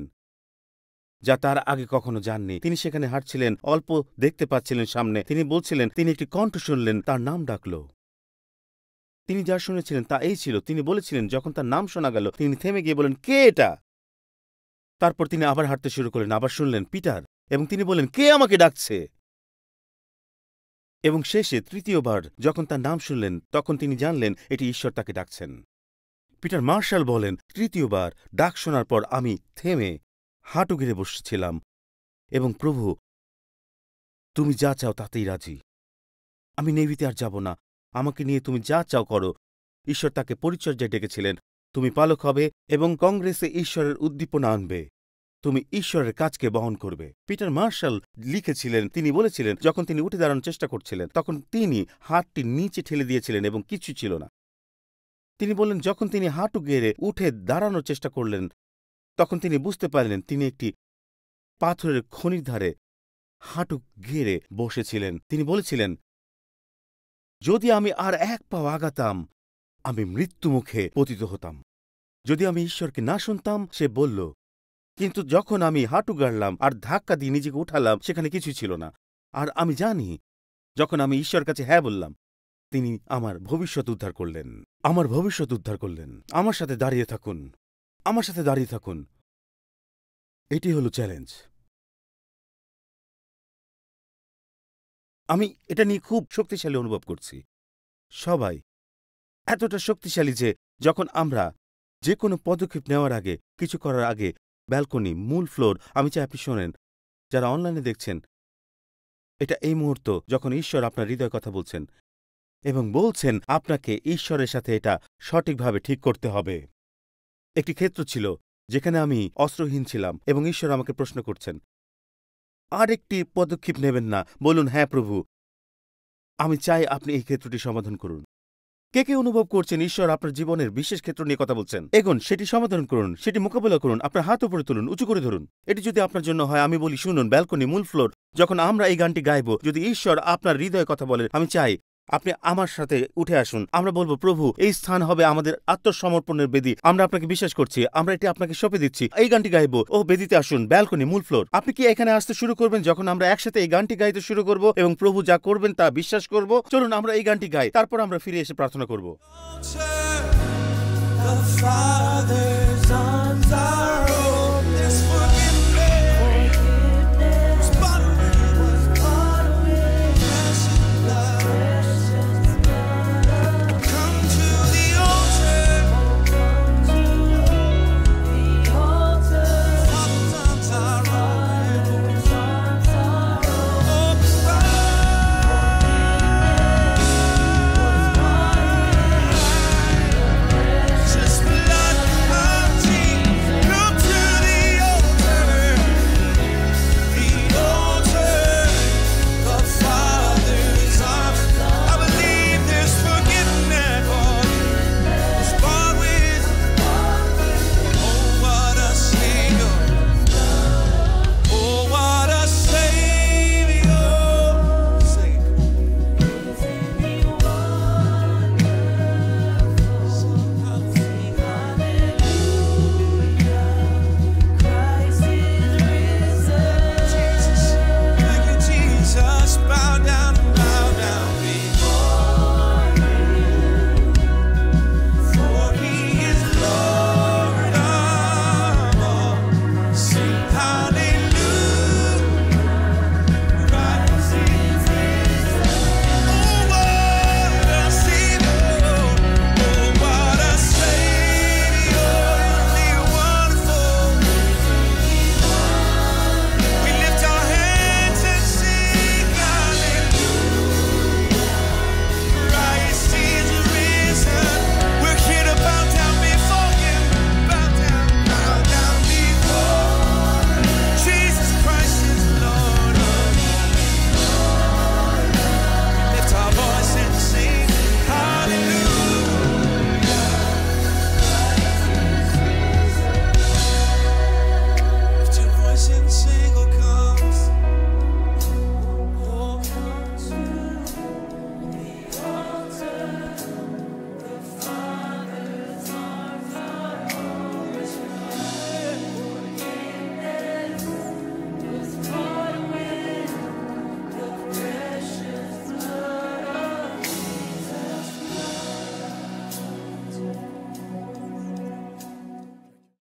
যা তার আগে কখনো যাননি। তিনি সেখানে হাঁটছিলেন, অল্প দেখতে পাচ্ছিলেন সামনে। তিনি বলছিলেন তিনি একটি কণ্ঠ শুনলেন, তার নাম ডাকল। তিনি যা শুনেছিলেন তা এই ছিল, তিনি বলেছিলেন যখন তার নাম শোনা গেল তিনি থেমে গিয়ে বলেন, কে এটা? তারপর তিনি আবার হাঁটতে শুরু করলেন, আবার শুনলেন পিটার, এবং তিনি বললেন, কে আমাকে ডাকছে? এবং শেষে তৃতীয়বার যখন তার নাম শুনলেন তখন তিনি জানলেন এটি ঈশ্বর তাকে ডাকছেন। পিটার মার্শাল বলেন, তৃতীয়বার ডাক শোনার পর আমি থেমে হাঁটু গেড়ে বসেছিলাম এবং প্রভু তুমি যা চাও তাতেই রাজি। আমি নেভিতে আর যাব না, আমাকে নিয়ে তুমি যা চাও করো। ঈশ্বর তাকে পরিচর্যায় ডেকেছিলেন, তুমি পালক হবে এবং কংগ্রেসে ঈশ্বরের উদ্দীপনা আনবে, তুমি ঈশ্বরের কাজকে বহন করবে। পিটার মার্শাল লিখেছিলেন, তিনি বলেছিলেন যখন তিনি উঠে দাঁড়ানোর চেষ্টা করছিলেন তখন তিনি হাতটি নিচে ঠেলে দিয়েছিলেন এবং কিছু ছিল না। তিনি বললেন যখন তিনি হাঁটু গেড়ে উঠে দাঁড়ানোর চেষ্টা করলেন তখন তিনি বুঝতে পারলেন তিনি একটি পাথরের খনির ধারে হাঁটু গেড়ে বসেছিলেন। তিনি বলেছিলেন যদি আমি আর এক পাও আগাতাম আমি মৃত্যুমুখে পতিত হতাম। যদি আমি ঈশ্বরকে না শুনতাম, সে বলল, কিন্তু যখন আমি হাঁটু গাড়লাম আর ধাক্কা দিয়ে নিজেকে উঠালাম সেখানে কিছুই ছিল না। আর আমি জানি যখন আমি ঈশ্বরের কাছে হ্যাঁ বললাম তিনি আমার ভবিষ্যৎ উদ্ধার করলেন। আমার ভবিষ্যৎ উদ্ধার করলেন। আমার সাথে দাঁড়িয়ে থাকুন, আমার সাথে দাঁড়িয়ে থাকুন। এটি হলো চ্যালেঞ্জ। আমি এটা নিয়ে খুব শক্তিশালী অনুভব করছি। সবাই এতটা শক্তিশালী যে যখন আমরা যে কোনো পদক্ষেপ নেওয়ার আগে, কিছু করার আগে, ব্যালকনি, মূল ফ্লোর, আমি চাই আপনি শোনেন, যারা অনলাইনে দেখছেন, এটা এই মুহূর্ত যখন ঈশ্বর আপনার হৃদয় কথা বলছেন এবং বলছেন আপনাকে ঈশ্বরের সাথে এটা সঠিকভাবে ঠিক করতে হবে। একটি ক্ষেত্র ছিল যেখানে আমি অস্ত্রহীন ছিলাম এবং ঈশ্বর আমাকে প্রশ্ন করছেন, আর একটি পদক্ষেপ নেবেন না? বলুন, হ্যাঁ প্রভু, আমি চাই আপনি এই ক্ষেত্রটি সমাধান করুন। কে কে অনুভব করছেন ঈশ্বর আপনার জীবনের বিশেষ ক্ষেত্র নিয়ে কথা বলছেন? এগোন, সেটি সমাধান করুন, সেটি মোকাবেলা করুন, আপনার হাত উপরে তুলুন, উঁচু করে ধরুন। এটি যদি আপনার জন্য হয়, আমি বলি শুনুন, ব্যালকনি, মূল ফ্লোর, যখন আমরা এই গানটি গাইব, যদি ঈশ্বর আপনার হৃদয়ে কথা বলেন, আমি চাই আপনি আমার সাথে উঠে আসুন। আমরা বলবো, প্রভু এই স্থান হবে আমাদের আত্মসমর্পণের বেদি, আমরা আপনাকে বিশ্বাস করছি, আমরা এটি আপনাকে সঁপে দিচ্ছি। এই গানটি গাইব, ও বেদিতে আসুন, ব্যালকনি, মূল ফ্লোর। আপনি কি এখানে আসতে শুরু করবেন যখন আমরা একসাথে এই গানটি গাইতে শুরু করব এবং প্রভু যা করবেন তা বিশ্বাস করব? চলুন আমরা এই গানটি গাই, তারপর আমরা ফিরে এসে প্রার্থনা করব।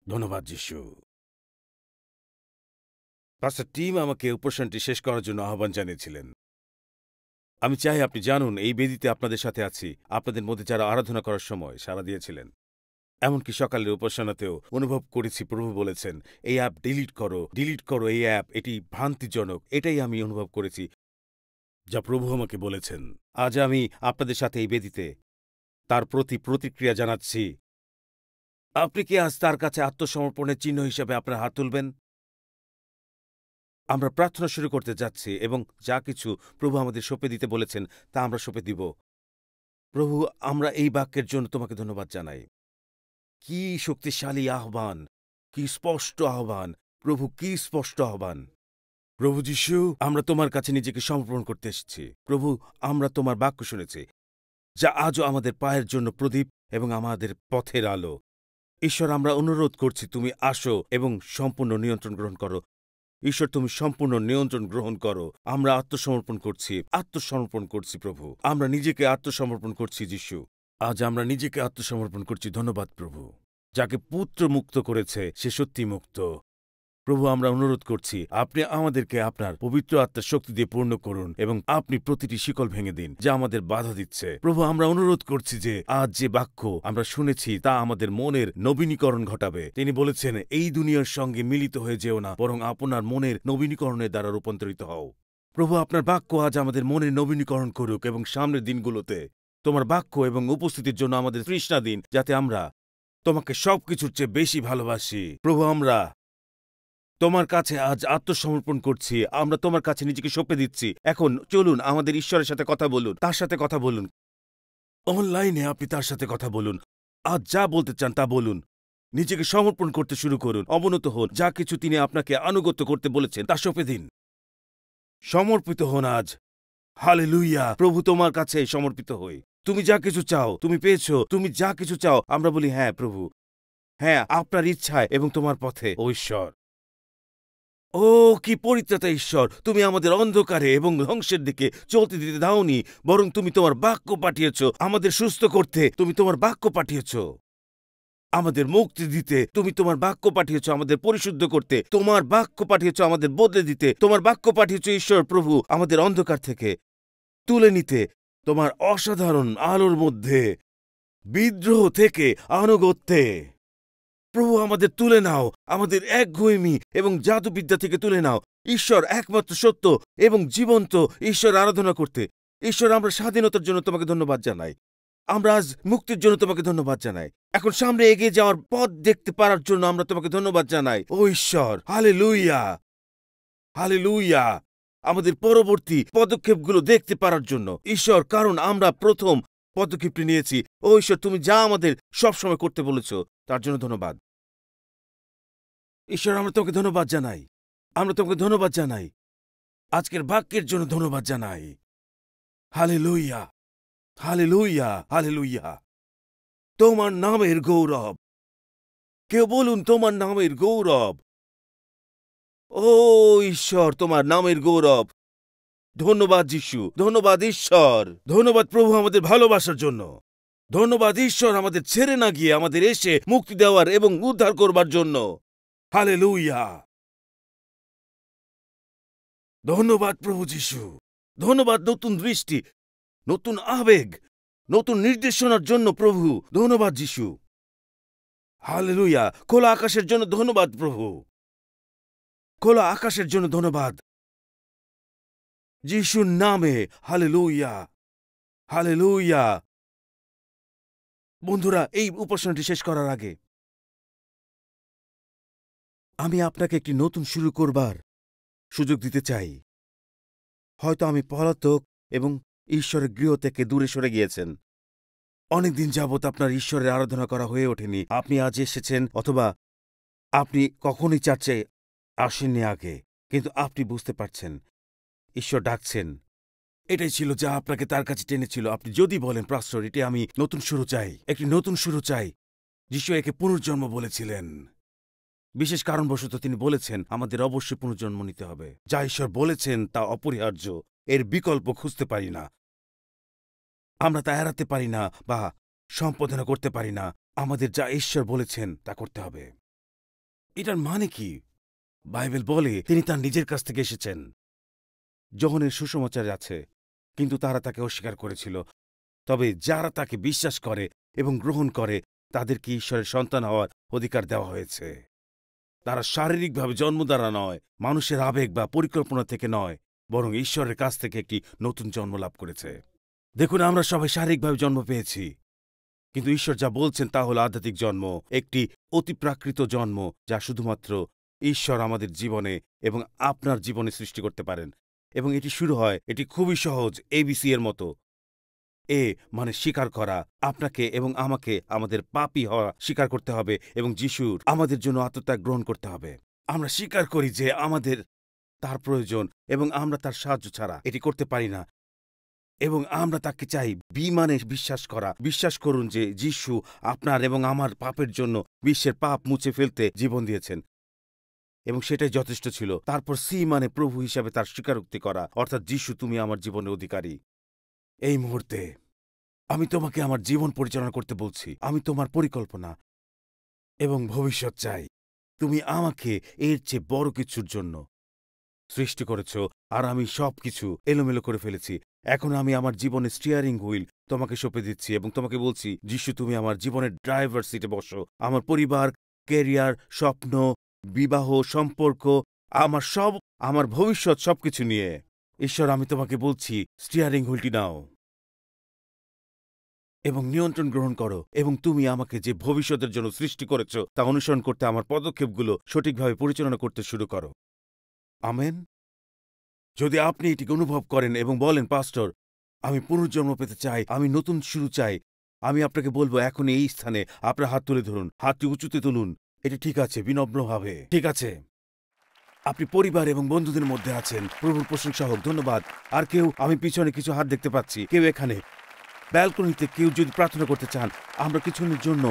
ধন্যবাদ যিশু। পাস্টার টিম আমাকে উপসনটি শেষ করার জন্য আহ্বান জানিয়েছিলেন। আমি চাই আপনি জানুন, এই বেদিতে আপনাদের সাথে আছি, আপনাদের মধ্যে যারা আরাধনা করার সময় সাড়া দিয়েছিলেন। এমনকি সকালের উপাসনাতেও অনুভব করেছি প্রভু বলেছেন, এই অ্যাপ ডিলিট করো এই অ্যাপ, এটি ভ্রান্তিজনক। এটাই আমি অনুভব করেছি, যা প্রভু আমাকে বলেছেন। আজ আমি আপনাদের সাথে এই বেদিতে তার প্রতি প্রতিক্রিয়া জানাচ্ছি। আপনি কি আজ তার কাছে আত্মসমর্পণের চিহ্ন হিসেবে আপনার হাত তুলবেন? আমরা প্রার্থনা শুরু করতে যাচ্ছি এবং যা কিছু প্রভু আমাদের সঁপে দিতে বলেছেন তা আমরা সঁপে দিব। প্রভু, আমরা এই বাক্যের জন্য তোমাকে ধন্যবাদ জানাই। কি শক্তিশালী আহ্বান, কি স্পষ্ট আহ্বান! প্রভু, কি স্পষ্ট আহ্বান! প্রভু যিশু, আমরা তোমার কাছে নিজেকে সমর্পণ করতে এসেছি। প্রভু, আমরা তোমার বাক্য শুনেছি, যা আজও আমাদের পায়ের জন্য প্রদীপ এবং আমাদের পথের আলো। ঈশ্বর, আমরা অনুরোধ করছি, তুমি আসো এবং সম্পূর্ণ নিয়ন্ত্রণ গ্রহণ করো। ঈশ্বর, তুমি সম্পূর্ণ নিয়ন্ত্রণ গ্রহণ করো। আমরা আত্মসমর্পণ করছি প্রভু। আমরা নিজেকে আত্মসমর্পণ করছি যিশু। আজ আমরা নিজেকে আত্মসমর্পণ করছি। ধন্যবাদ প্রভু। যাকে পুত্র মুক্ত করেছে সে সত্যি মুক্ত। প্রভু, আমরা অনুরোধ করছি, আপনি আমাদেরকে আপনার পবিত্র আত্মার শক্তি দিয়ে পূর্ণ করুন এবং আপনি প্রতিটি শিকল ভেঙে দিন যা আমাদের বাধা দিচ্ছে। প্রভু, আমরা অনুরোধ করছি যে আজ যে বাক্য আমরা শুনেছি তা আমাদের মনের নবীনীকরণ ঘটাবে। তিনি বলেছেন, এই দুনিয়ার সঙ্গে মিলিত হয়ে যেও না, বরং আপনার মনের নবীনীকরণের দ্বারা রূপান্তরিত হও। প্রভু, আপনার বাক্য আজ আমাদের মনের নবীনীকরণ করুক এবং সামনের দিনগুলোতে তোমার বাক্য এবং উপস্থিতির জন্য আমাদের তৃষ্ণা দিন, যাতে আমরা তোমাকে সবকিছুর চেয়ে বেশি ভালোবাসি। প্রভু, আমরা তোমার কাছে আজ আত্মসমর্পণ করছি। আমরা তোমার কাছে নিজেকে সঁপে দিচ্ছি। এখন চলুন আমাদের ঈশ্বরের সাথে কথা বলুন, তার সাথে কথা বলুন। অনলাইনে আপনি তার সাথে কথা বলুন। আজ যা বলতে চান তা বলুন। নিজেকে সমর্পণ করতে শুরু করুন। অবনত হন। যা কিছু তিনি আপনাকে আনুগত্য করতে বলেছেন তা সঁপে দিন। সমর্পিত হন আজ। হালেলুইয়া! প্রভু, তোমার কাছে সমর্পিত হই। তুমি যা কিছু চাও তুমি পেয়েছ। তুমি যা কিছু চাও আমরা বলি, হ্যাঁ প্রভু, হ্যাঁ, আপনার ইচ্ছায় এবং তোমার পথে। ও ঈশ্বর, ও কি পরিত্রাতা ঈশ্বর! তুমি আমাদের অন্ধকারে এবং ধ্বংসের দিকে চলতে দিতে দাওনি, বরং তুমি তোমার বাক্য পাঠিয়েছ আমাদের সুস্থ করতে। তুমি তোমার বাক্য পাঠিয়েছ আমাদের মুক্তি দিতে। তুমি তোমার বাক্য পাঠিয়েছ আমাদের পরিশুদ্ধ করতে। তোমার বাক্য পাঠিয়েছ আমাদের বদলে দিতে। তোমার বাক্য পাঠিয়েছ ঈশ্বর প্রভু আমাদের অন্ধকার থেকে তুলে নিতে, তোমার অসাধারণ আলোর মধ্যে, বিদ্রোহ থেকে আনুগত্যে। প্রভু, আমাদের তুলে নাও, আমাদের একগুঁয়েমি এবং জাদুবিদ্যা থেকে তুলে নাও। ঈশ্বর একমাত্র সত্য এবং জীবন্ত ঈশ্বর আরাধনা করতে। ঈশ্বর, আমরা স্বাধীনতার জন্য তোমাকে ধন্যবাদ জানাই। আমরা আজ মুক্তির জন্য তোমাকে ধন্যবাদ জানাই। এখন সামনে এগিয়ে যাওয়ার পথ দেখতে পারার জন্য আমরা তোমাকে ধন্যবাদ জানাই। ও ঈশ্বর, হালেলুইয়া, হালেলুইয়া! আমাদের পরবর্তী পদক্ষেপগুলো দেখতে পারার জন্য ঈশ্বর, কারণ আমরা প্রথম পদক্ষেপটি নিয়েছি। ও ঈশ্বর, তুমি যা আমাদের সবসময় করতে বলেছ তার জন্য ধন্যবাদ। ঈশ্বর, আমরা তোমাকে ধন্যবাদ জানাই। আমরা তোমাকে ধন্যবাদ জানাই। আজকের বাক্যের জন্য ধন্যবাদ জানাই। Hallelujah, hallelujah, hallelujah! তোমার নামের গৌরব। কেউ বলুন, তোমার নামের গৌরব। ও ঈশ্বর, তোমার নামের গৌরব। ধন্যবাদ যিশু, ধন্যবাদ ঈশ্বর, ধন্যবাদ প্রভু আমাদের ভালোবাসার জন্য। ধন্যবাদ ঈশ্বর আমাদের ছেড়ে না গিয়ে আমাদের এসে মুক্তি দেওয়ার এবং উদ্ধার করবার জন্য। হালেলুইয়া! ধন্যবাদ প্রভু যিশু। ধন্যবাদ নতুন দৃষ্টি, নতুন আবেগ, নতুন নির্দেশনার জন্য প্রভু। ধন্যবাদ যিশু। হালেলুইয়া! খোলা আকাশের জন্য ধন্যবাদ প্রভু। খোলা আকাশের জন্য ধন্যবাদ যিশুর নামে। Hallelujah, hallelujah! বন্ধুরা, এই উপাসনাটি শেষ করার আগে আমি আপনাকে একটি নতুন শুরু করবার সুযোগ দিতে চাই। হয়তো আমি পলাতক এবং ঈশ্বরের গৃহ থেকে দূরে সরে গিয়েছেন। অনেকদিন যাবৎ আপনার ঈশ্বরের আরাধনা করা হয়ে ওঠেনি। আপনি আজ এসেছেন, অথবা আপনি কখনই চার্চে আসেননি আগে, কিন্তু আপনি বুঝতে পারছেন ঈশ্বর ডাকছেন। এটাই ছিল যা আপনাকে তার কাছে টেনেছিল। আপনি যদি বলেন, পাস্টর, এটি আমি নতুন শুরু চাই, একটি নতুন শুরু চাই। যিশু একে পুনর্জন্ম বলেছিলেন। বিশেষ কারণবশত তিনি বলেছেন আমাদের অবশ্যই পুনর্জন্ম নিতে হবে। যা ঈশ্বর বলেছেন তা অপরিহার্য, এর বিকল্প খুঁজতে পারি না। আমরা তা এড়াতে পারি না বা সম্পাদনা করতে পারি না। আমাদের যা ঈশ্বর বলেছেন তা করতে হবে। এটার মানে কি? বাইবেল বলে তিনি তার নিজের কাছ থেকে এসেছেন। যোহনের সুসমাচার আছে, কিন্তু তারা তাকে অস্বীকার করেছিল। তবে যারা তাকে বিশ্বাস করে এবং গ্রহণ করে তাদেরকে ঈশ্বরের সন্তান হওয়ার অধিকার দেওয়া হয়েছে। তারা শারীরিকভাবে জন্ম দ্বারা নয়, মানুষের আবেগ বা পরিকল্পনা থেকে নয়, বরং ঈশ্বরের কাছ থেকে একটি নতুন জন্ম লাভ করেছে। দেখুন, আমরা সবাই শারীরিকভাবে জন্ম পেয়েছি, কিন্তু ঈশ্বর যা বলছেন তা হল আধ্যাত্মিক জন্ম, একটি অতিপ্রাকৃত জন্ম যা শুধুমাত্র ঈশ্বর আমাদের জীবনে এবং আপনার জীবনে সৃষ্টি করতে পারেন। এবং এটি শুরু হয়, এটি খুবই সহজ, ABC এর মতো। এ মানে স্বীকার করা। আপনাকে এবং আমাকে আমাদের পাপী হওয়া স্বীকার করতে হবে এবং যিশুর আমাদের জন্য আত্মত্যাগ গ্রহণ করতে হবে। আমরা স্বীকার করি যে আমাদের তার প্রয়োজন এবং আমরা তার সাহায্য ছাড়া এটি করতে পারি না, এবং আমরা তাকে চাই। মানে বিশ্বাস করা। বিশ্বাস করুন যে যিশু আপনার এবং আমার পাপের জন্য বিশ্বের পাপ মুছে ফেলতে জীবন দিয়েছেন, এবং সেটাই যথেষ্ট ছিল। তারপর মানে প্রভু হিসাবে তার স্বীকারোক্তি করা, অর্থাৎ যিশু, তুমি আমার জীবনের অধিকারী। এই মুহূর্তে আমি তোমাকে আমার জীবন পরিচালনা করতে বলছি। আমি তোমার পরিকল্পনা এবং ভবিষ্যৎ চাই। তুমি আমাকে এর চেয়ে বড় কিছুর জন্য সৃষ্টি করেছ, আর আমি সবকিছু এলোমেলো করে ফেলেছি। এখন আমি আমার জীবনের স্টিয়ারিং হুইল তোমাকে সঁপে দিচ্ছি এবং তোমাকে বলছি, যিশু, তুমি আমার জীবনের ড্রাইভার সিটে বসো। আমার পরিবার, ক্যারিয়ার, স্বপ্ন, বিবাহ, সম্পর্ক, আমার ভবিষ্যৎ সবকিছু নিয়ে। ঈশ্বর, আমি তোমাকে বলছি, স্টিয়ারিং হুইলটি নাও এবং নিয়ন্ত্রণ গ্রহণ করো, এবং তুমি আমাকে যে ভবিষ্যতের জন্য সৃষ্টি করেছ তা অনুসরণ করতে আমার পদক্ষেপগুলো সঠিকভাবে পরিচালনা করতে শুরু করো। আমেন। যদি আপনি এটিকে অনুভব করেন এবং বলেন, পাস্টর, আমি পুনর্জন্ম পেতে চাই, আমি নতুন শুরু চাই, আমি আপনাকে বলবো, এখন এই স্থানে আপনার হাত তুলে ধরুন। হাতটি উঁচুতে তুলুন। এটি ঠিক আছে, বিনম্রভাবে। ঠিক আছে, আপনি পরিবার এবং বন্ধুদের মধ্যে আছেন। প্রভুর প্রশংসা হোক। ধন্যবাদ। আর কেউ? আমি পিছনে কিছু হাত দেখতে পাচ্ছি। কেউ এখানে ব্যালকনিতে? কেউ যদি প্রার্থনা করতে চান, আমরা কিছুক্ষণের জন্য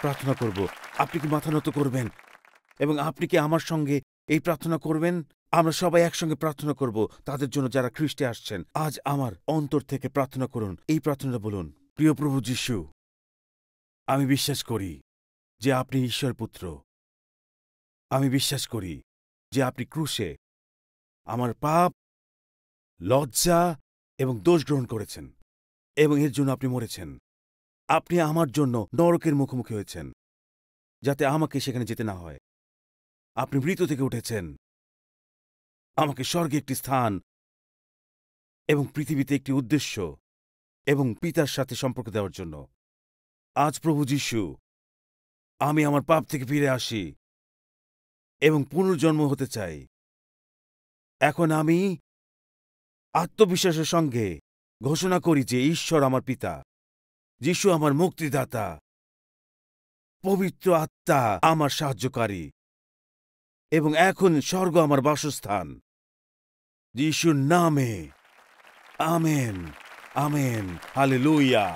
প্রার্থনা করব। আপনি কি মাথা নত করবেন এবং আপনি কি আমার সঙ্গে এই প্রার্থনা করবেন? আমরা সবাই একসঙ্গে প্রার্থনা করব তাদের জন্য যারা খ্রিস্টে আসছেন। আজ আমার অন্তর থেকে প্রার্থনা করুন। এই প্রার্থনাটা বলুন, প্রিয় প্রভু যিশু, আমি বিশ্বাস করি যে আপনি ঈশ্বর পুত্র। আমি বিশ্বাস করি যে আপনি ক্রুশে আমার পাপ, লজ্জা এবং দোষ গ্রহণ করেছেন, এবং এর জন্য আপনি মরেছেন। আপনি আমার জন্য নরকের মুখোমুখি হয়েছেন, যাতে আমাকে সেখানে যেতে না হয়। আপনি মৃত থেকে উঠেছেন আমাকে স্বর্গে একটি স্থান এবং পৃথিবীতে একটি উদ্দেশ্য এবং পিতার সাথে সম্পর্ক দেওয়ার জন্য। আজ প্রভু যিশু, আমি আমার পাপ থেকে ফিরে আসি এবং পুনর্জন্ম হতে চাই। এখন আমি আত্মবিশ্বাসের সঙ্গে ঘোষণা করি যে ঈশ্বর আমার পিতা, যিশু আমার মুক্তিদাতা, পবিত্র আত্মা আমার সাহায্যকারী, এবং এখন স্বর্গ আমার বাসস্থান। যিশুর নামে আমেন, আমেন, হালেলুয়া।